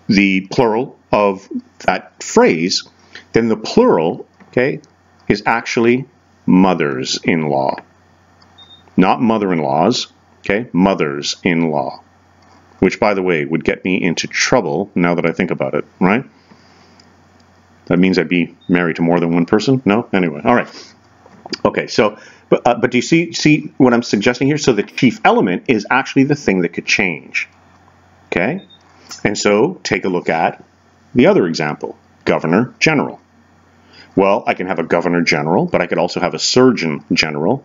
the plural of that phrase, then the plural, okay, is actually mothers-in-law. Not mother-in-laws, okay, mothers-in-law. Which, by the way, would get me into trouble now that I think about it, right? That means I'd be married to more than one person? No? Anyway, all right. Okay, so, but do you see what I'm suggesting here? So the chief element is actually the thing that could change, okay? And so take a look at the other example, governor general. Well, I can have a governor general, but I could also have a surgeon general,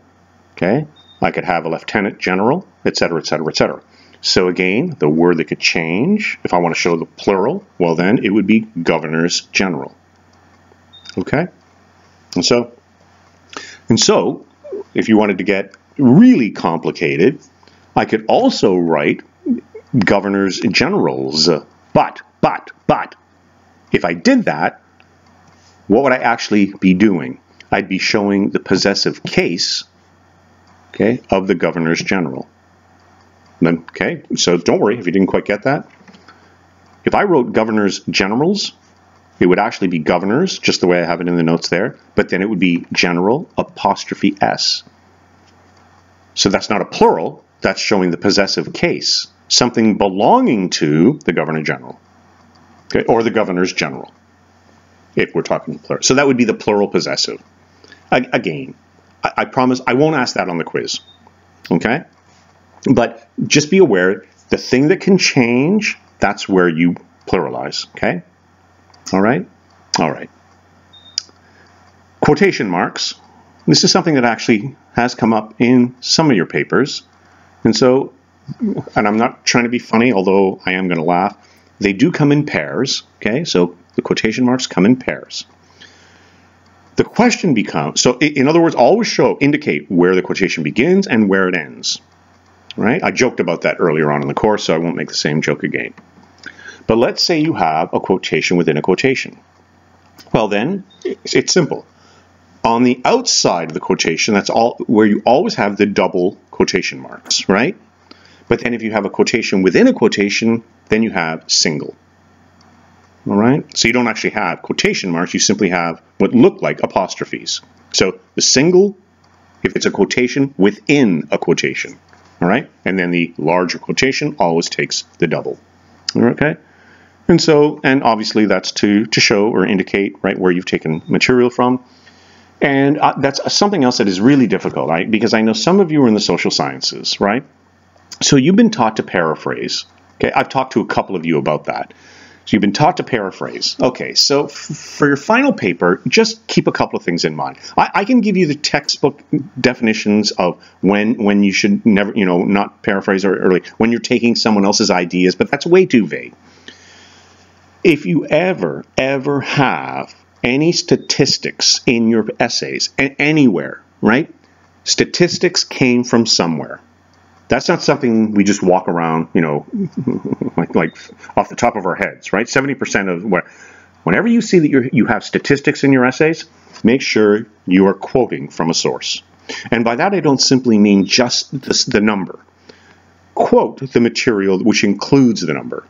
okay? I could have a lieutenant general, etc., etc., etc. So again, the word that could change, if I want to show the plural, well then it would be governors general. Okay? And so if you wanted to get really complicated, I could also write governors generals. But, if I did that, what would I actually be doing? I'd be showing the possessive case, okay, of the governors general. Then, okay, so don't worry if you didn't quite get that. If I wrote governors generals, it would actually be governors, just the way I have it in the notes there, but then it would be general apostrophe S. So that's not a plural, that's showing the possessive case, something belonging to the governor general, okay, or the governors general, if we're talking plural. So that would be the plural possessive. Again, I promise I won't ask that on the quiz, okay? But just be aware, the thing that can change, that's where you pluralize, okay? All right? All right. Quotation marks. This is something that actually has come up in some of your papers. And I'm not trying to be funny, although I am going to laugh. They do come in pairs, okay? So the quotation marks come in pairs. The question becomes, so in other words, always indicate where the quotation begins and where it ends, right? I joked about that earlier on in the course, so I won't make the same joke again. But let's say you have a quotation within a quotation. Well, then it's simple. On the outside of the quotation, that's all where you always have the double quotation marks, right? But then if you have a quotation within a quotation, then you have single. All right? So you don't actually have quotation marks, you simply have what look like apostrophes. So the single, if it's a quotation within a quotation, all right? And then the larger quotation always takes the double, okay? And so, and obviously that's to show or indicate, right, where you've taken material from. And that's something else that is really difficult, right? Because I know some of you are in the social sciences, right? So you've been taught to paraphrase, okay? I've talked to a couple of you about that. So you've been taught to paraphrase. Okay, so for your final paper, just keep a couple of things in mind. I can give you the textbook definitions of when you should never, not paraphrase or when you're taking someone else's ideas, but that's way too vague. If you ever have any statistics in your essays, anywhere, right? Statistics came from somewhere. That's not something we just walk around, like off the top of our heads, right? 70% of whenever you see that you have statistics in your essays, make sure you are quoting from a source. And by that, I don't simply mean just the number. Quote the material which includes the number,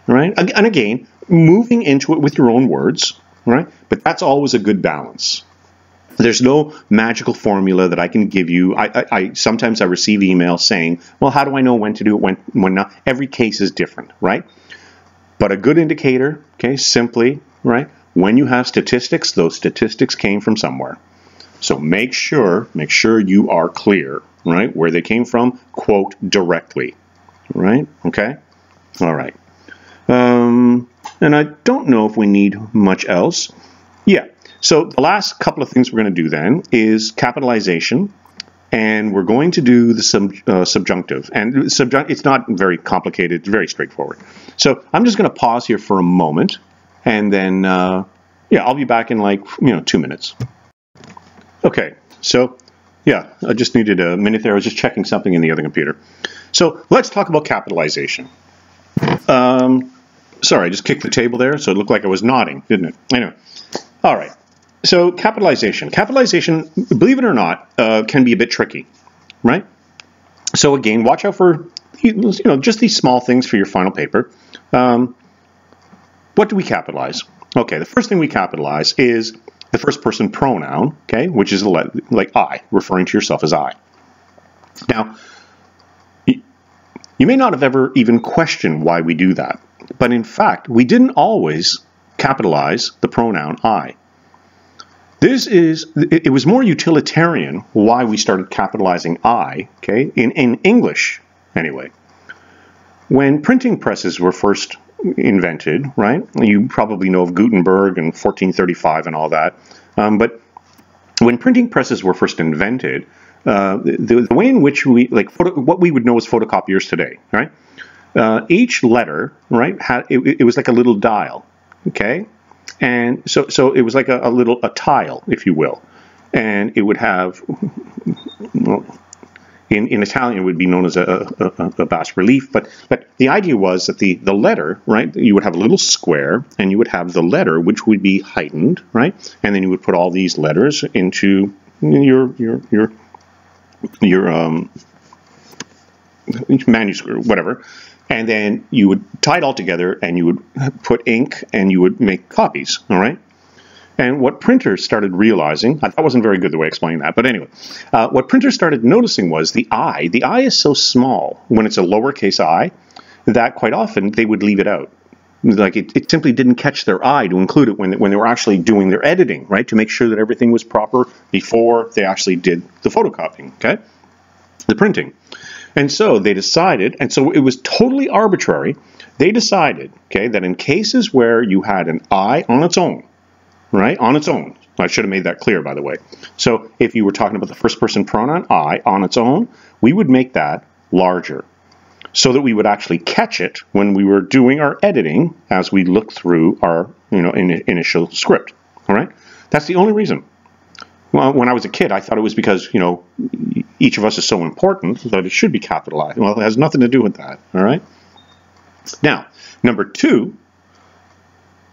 right? And again, moving into it with your own words, right? But that's always a good balance. There's no magical formula that I can give you. Sometimes I receive emails saying, well, how do I know when to do it, when not? Every case is different, right? But a good indicator, okay, simply, right, when you have statistics, those statistics came from somewhere. So make sure you are clear, right, where they came from, quote directly, right, okay? All right. And I don't know if we need much else. Yeah. So the last couple of things we're going to do then is capitalization, and we're going to do the subjunctive. And it's not very complicated, it's very straightforward. So I'm just going to pause here for a moment, and then, yeah, I'll be back in like, 2 minutes. Okay, so, yeah, I just needed a minute there. I was just checking something in the other computer. So let's talk about capitalization. Sorry, I just kicked the table there, so it looked like I was nodding, didn't it? Anyway, all right. So capitalization. Capitalization, believe it or not, can be a bit tricky, right? So again, watch out for just these small things for your final paper. What do we capitalize? Okay, the first thing we capitalize is the first person pronoun, okay, which is like I, referring to yourself as I. Now, you may not have ever even questioned why we do that, but in fact, we didn't always capitalize the pronoun I. It was more utilitarian why we started capitalizing I, okay, in English anyway. When printing presses were first invented, right, you probably know of Gutenberg and 1435 and all that, but when printing presses were first invented, the way in which what we would know as photocopiers today, right, each letter, right, it was like a little dial, okay? And so it was like a tile, if you will, and it would have, well, in Italian it would be known as a bas relief, but the idea was that the letter, right, you would have a little square, and you would have the letter which would be heightened, right, and then you would put all these letters into your manuscript, whatever. And then you would tie it all together, and you would put ink, and you would make copies, all right? And what printers started realizing, I thought wasn't very good the way I explained that, but anyway, what printers started noticing was the I is so small when it's a lowercase I that quite often they would leave it out. Like it simply didn't catch their eye to include it when they were actually doing their editing, right? To make sure that everything was proper before they actually did the photocopying, okay? The printing. And so they decided, and so it was totally arbitrary, they decided, okay, that in cases where you had an I on its own, right, on its own, I should have made that clear, by the way. So if you were talking about the first person pronoun, I, on its own, we would make that larger so that we would actually catch it when we were doing our editing as we looked through our, initial script, all right? That's the only reason. Well, when I was a kid, I thought it was because, you know, each of us is so important that it should be capitalized. Well, it has nothing to do with that, all right? Now, number 2,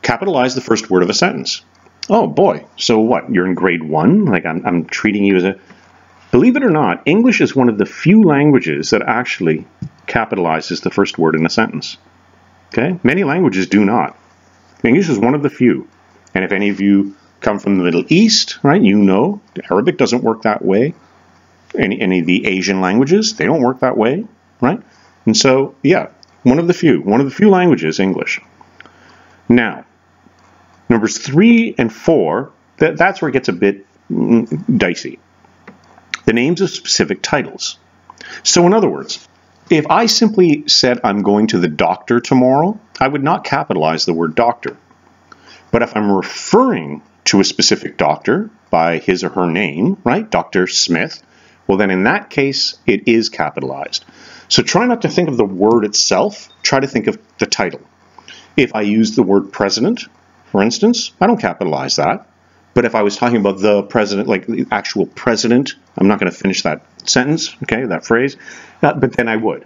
capitalize the first word of a sentence. Oh, boy. So what? You're in grade 1? Like, I'm treating you as a... Believe it or not, English is one of the few languages that actually capitalizes the first word in a sentence. Okay? Many languages do not. English is one of the few. And if any of you come from the Middle East, right, you know, Arabic doesn't work that way. Any of the Asian languages, they don't work that way, right? And so, yeah, one of the few languages, English. Now, numbers 3 and 4, that's where it gets a bit dicey. The names of specific titles. So in other words, if I simply said I'm going to the doctor tomorrow, I would not capitalize the word doctor. But if I'm referring to a specific doctor by his or her name, right, Dr. Smith, well then in that case, it is capitalized. So try not to think of the word itself, try to think of the title. If I use the word president, for instance, I don't capitalize that. But if I was talking about the president, like the actual president, I'm not going to finish that sentence, okay, that phrase, but then I would.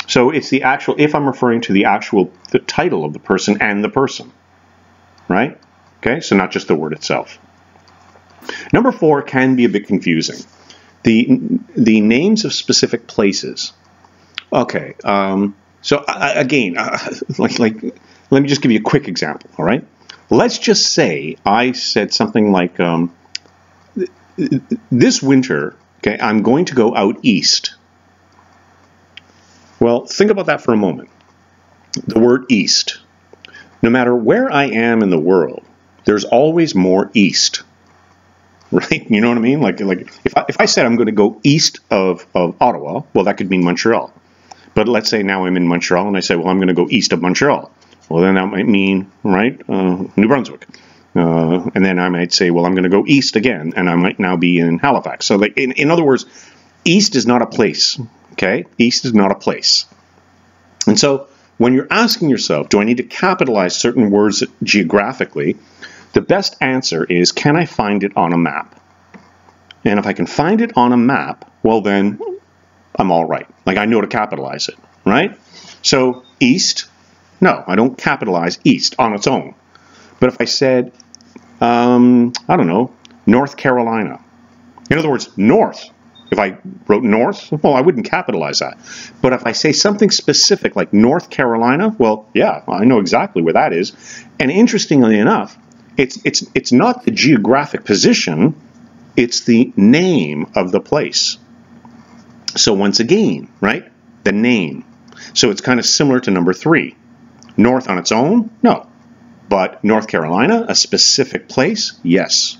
So it's the actual, if I'm referring to the title of the person and the person, right? Okay, so not just the word itself. Number 4 can be a bit confusing. The names of specific places. Okay, so again, let me just give you a quick example, all right? Let's just say I said something like, this winter, okay, I'm going to go out east. Well, think about that for a moment. The word east. No matter where I am in the world, there's always more east, right? You know what I mean? Like if I said I'm going to go east of Ottawa, well, that could mean Montreal. But let's say now I'm in Montreal and I say, well, I'm going to go east of Montreal. Well, then that might mean, right, New Brunswick. And then I might say, well, I'm going to go east again, and I might now be in Halifax. So like, in other words, east is not a place, okay? East is not a place. And so when you're asking yourself, do I need to capitalize certain words geographically, the best answer is, can I find it on a map? And if I can find it on a map, well, then I'm all right. Like, I know to capitalize it, right? So east, no, I don't capitalize east on its own. But if I said, I don't know, North Carolina. In other words, north. If I wrote north, well, I wouldn't capitalize that. But if I say something specific like North Carolina, well, yeah, I know exactly where that is. And interestingly enough, it's not the geographic position, it's the name of the place. So once again, right, the name. So it's kind of similar to number 3. North on its own? No. But North Carolina, a specific place? Yes.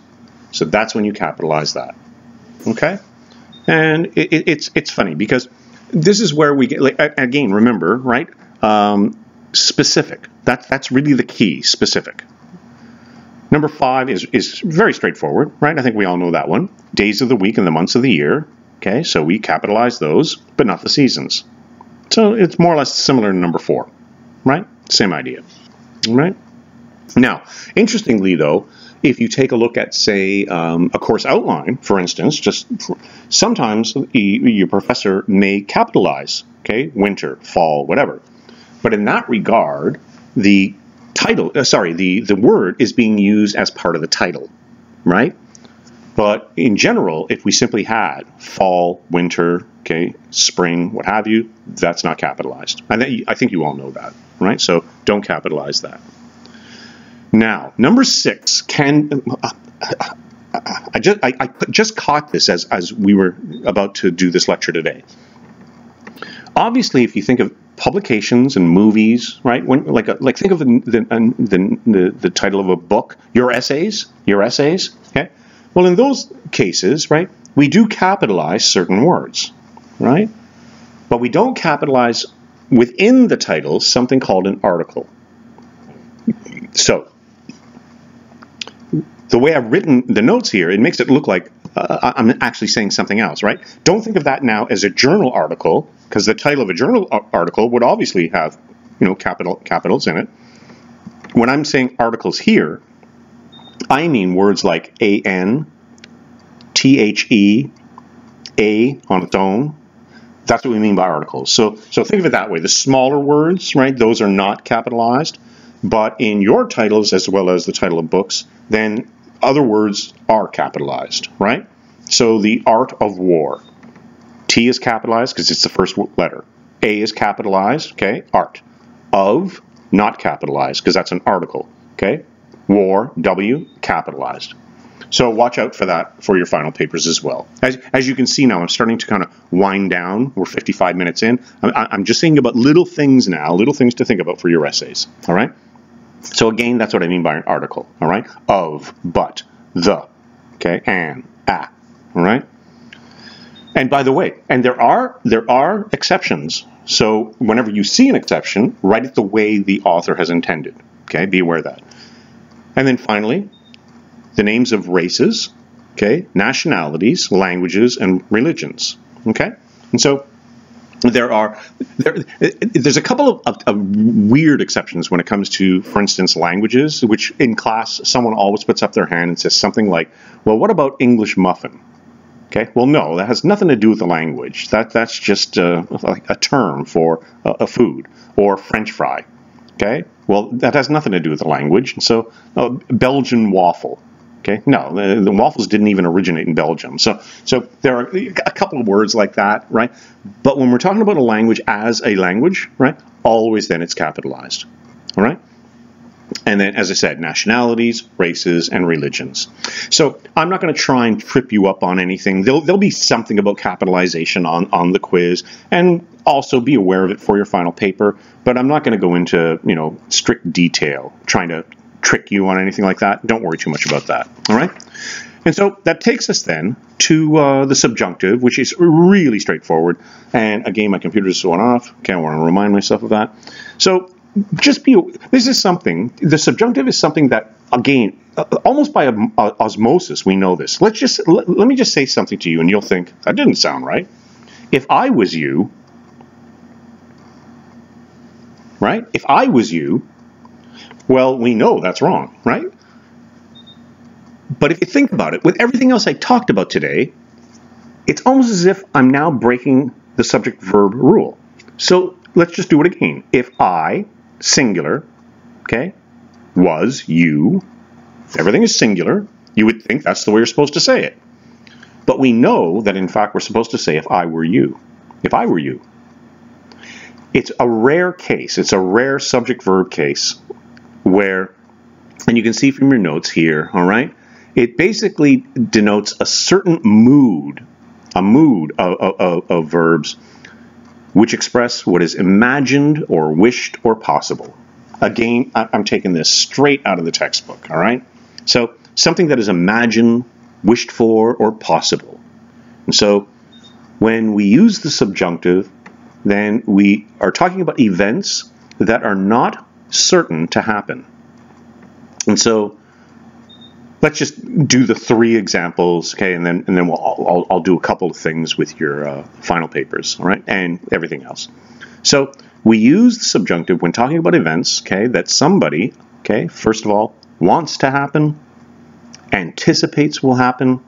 So that's when you capitalize that. Okay? And it's funny because this is where we get, like, again, remember, right? Specific. That's really the key, specific. Number 5 is very straightforward, right? I think we all know that one. Days of the week and the months of the year. Okay, so we capitalize those, but not the seasons. So it's more or less similar to number 4, right? Same idea, right? Now, interestingly, though, if you take a look at, say, a course outline, for instance, sometimes your professor may capitalize, okay, winter, fall, whatever. But in that regard, the title, the word is being used as part of the title, right? But in general, if we simply had fall, winter, okay, spring, what have you, that's not capitalized. I think you all know that, right? So don't capitalize that. Now, number 6 can. I just caught this as we were about to do this lecture today. Obviously, if you think of publications and movies, right? Like think of the title of a book, your essays. Okay. Well, in those cases, right, we do capitalize certain words, right? But we don't capitalize within the title something called an article. So, the way I've written the notes here, it makes it look like I'm actually saying something else, right? Don't think of that now as a journal article, because the title of a journal article would obviously have, capitals in it. When I'm saying articles here, I mean words like AN, T-H-E-A on its own, that's what we mean by articles. So think of it that way. The smaller words, right, those are not capitalized. But in your titles, as well as the title of books, then other words are capitalized, right? So the art of war. T is capitalized because it's the first letter. A is capitalized, okay, art. Of, not capitalized because that's an article, okay? War, W, capitalized. So watch out for that for your final papers as well. As you can see now, I'm starting to kind of wind down. We're 55 minutes in. I'm just thinking about little things now, little things to think about for your essays, all right? So again, that's what I mean by an article, all right? Of, but, the, okay, and, at, all right? And by the way, and there are exceptions. So whenever you see an exception, write it the way the author has intended, okay? Be aware of that. And then finally, the names of races, okay, nationalities, languages, and religions, okay? And so there's a couple of weird exceptions when it comes to, for instance, languages, which in class someone always puts up their hand and says something like, well, what about English muffin? Okay, well, no, that has nothing to do with the language. That's just a term for a food, or French fry, okay? Well, that has nothing to do with the language. So Belgian waffle. Okay, no, the waffles didn't even originate in Belgium. So there are a couple of words like that, right? But when we're talking about a language as a language, right, always then it's capitalized, all right? And then, as I said, nationalities, races, and religions. So I'm not going to try and trip you up on anything. There'll be something about capitalization on the quiz, and also be aware of it for your final paper. But I'm not going to go into, strict detail, trying to trick you on anything like that. Don't worry too much about that, all right? And so that takes us then to the subjunctive, which is really straightforward. And again, my computer just went off. Okay, I want to remind myself of that. So the subjunctive is something that, again, almost by osmosis, we know this. Let me just say something to you, and you'll think, that didn't sound right. If I was you, right? If I was you, well, we know that's wrong, right? But if you think about it, with everything else I talked about today, it's almost as if I'm now breaking the subject-verb rule. So let's just do it again. If I, singular, okay, was, you, everything is singular, you would think that's the way you're supposed to say it. But we know that, in fact, we're supposed to say, if I were you. If I were you. It's a rare case. It's a rare subject-verb case where, and you can see from your notes here, all right, it basically denotes a certain mood, of verbs which express what is imagined or wished or possible. Again, I'm taking this straight out of the textbook, all right? So something that is imagined, wished for, or possible. And so when we use the subjunctive, then we are talking about events that are not certain to happen. And so let's just do the three examples, okay, and then I'll do a couple of things with your final papers, all right, and everything else. So we use the subjunctive when talking about events, okay, that somebody, okay, first of all, wants to happen, anticipates will happen,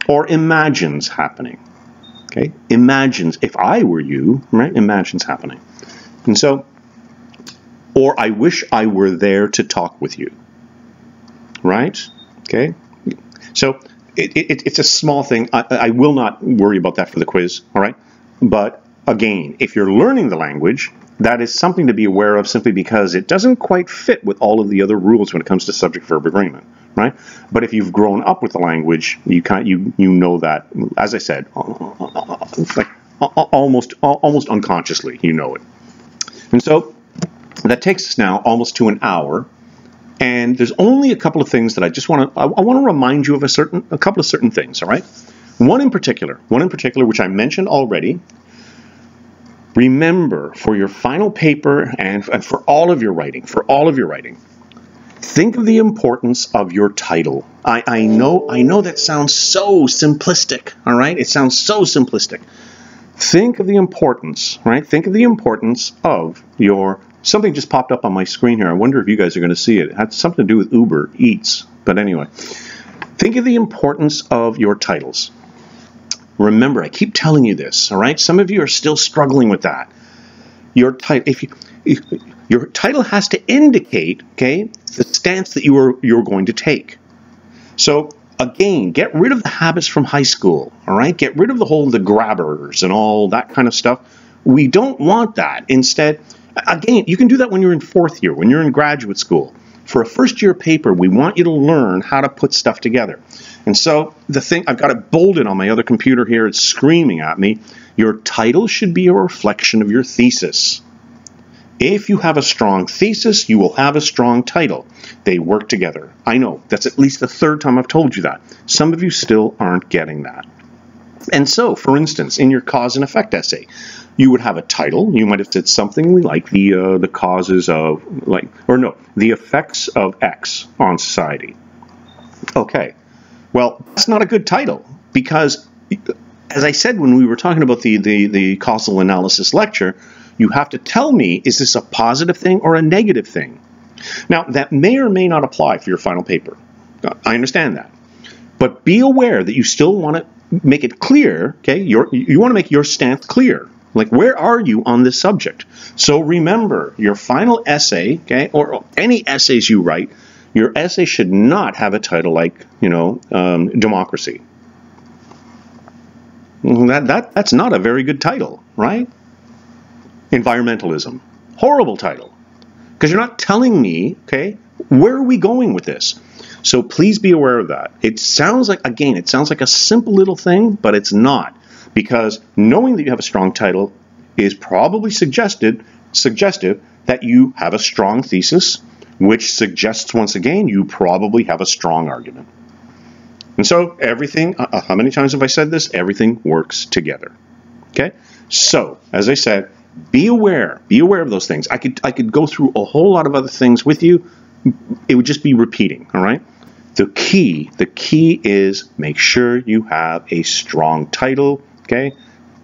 or imagines happening. Okay, imagines, if I were you, right, imagines happening. And so, or I wish I were there to talk with you, right? Okay, so it's a small thing. I will not worry about that for the quiz, all right? But again, if you're learning the language, that is something to be aware of simply because it doesn't quite fit with all of the other rules when it comes to subject-verb agreement, right? But if you've grown up with the language, you know that, as I said, like almost unconsciously, you know it. And so that takes us now almost to an hour. And there's only a couple of things that I want to remind you of a couple of certain things, all right? One in particular, which I mentioned already. Remember, for your final paper and for all of your writing, think of the importance of your title. I know that sounds so simplistic, all right? It sounds so simplistic. Think of the importance, right? Think of the importance of your... Something just popped up on my screen here. I wonder if you guys are going to see it. It had something to do with Uber Eats. But anyway, Think of the importance of your titles. Remember, I keep telling you this, all right? Some of you are still struggling with that. Your title has to indicate, okay, the stance that you're going to take. So again, get rid of the habits from high school, all right? Get rid of the grabbers and all that kind of stuff. We don't want that. Instead, again, you can do that when you're in fourth year, when you're in graduate school. For a first year paper, we want you to learn how to put stuff together. And so the thing, I've got it bolded on my other computer here, it's screaming at me. Your title should be a reflection of your thesis. If you have a strong thesis, you will have a strong title. They work together. I know, that's at least the third time I've told you that. Some of you still aren't getting that. And so, for instance, in your cause and effect essay, you would have a title. You might have said something like the causes of, the effects of X on society. Okay, well, that's not a good title because, as I said when we were talking about the causal analysis lecture, you have to tell me, is this a positive thing or a negative thing? Now, that may or may not apply for your final paper. I understand that. But be aware that you still want to make it clear, okay? You want to make your stance clear. Like, where are you on this subject? So remember, your final essay, okay, or any essays you write, your essay should not have a title like, democracy. That's not a very good title, right? Environmentalism. Horrible title. Because you're not telling me, okay, where are we going with this? So please be aware of that. It sounds like, again, it sounds like a simple little thing, but it's not. Because knowing that you have a strong title is probably suggestive that you have a strong thesis, which suggests, once again, you probably have a strong argument. And so everything, how many times have I said this? Everything works together. Okay? So, as I said, be aware of those things. I could go through a whole lot of other things with you. It would just be repeating, all right? The key is make sure you have a strong title, okay?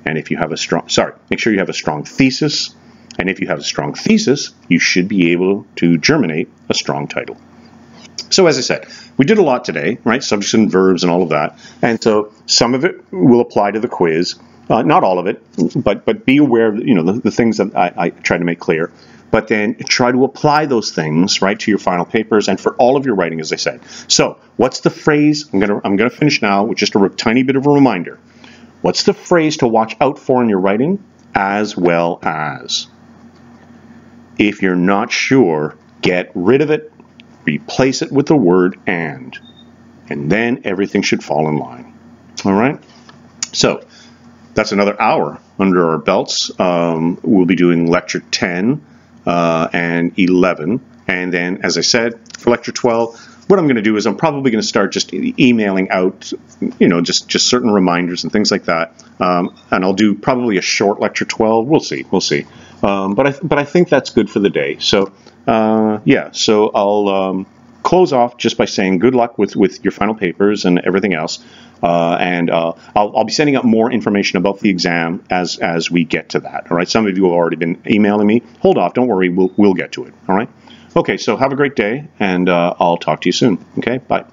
And if you have make sure you have a strong thesis. And if you have a strong thesis, you should be able to germinate a strong title. So as I said, we did a lot today, right? Subjects and verbs and all of that. And so some of it will apply to the quiz. Not all of it, but be aware of, the things that I try to make clear. But then try to apply those things, right, to your final papers and for all of your writing, as I said. So what's the phrase? I'm gonna finish now with just a tiny bit of a reminder. What's the phrase to watch out for in your writing? As well as. If you're not sure, get rid of it, replace it with the word and then everything should fall in line. All right? So that's another hour under our belts. We'll be doing lecture 10 and 11. And then, as I said, for lecture 12, what I'm going to do is I'm probably going to start just emailing out, just certain reminders and things like that. And I'll do probably a short lecture 12. We'll see. But I think that's good for the day. So, so I'll close off just by saying good luck with your final papers and everything else. And I'll be sending out more information about the exam as we get to that. All right. Some of you have already been emailing me. Hold off. Don't worry. We'll get to it. All right. Okay. So have a great day, and I'll talk to you soon. Okay. Bye.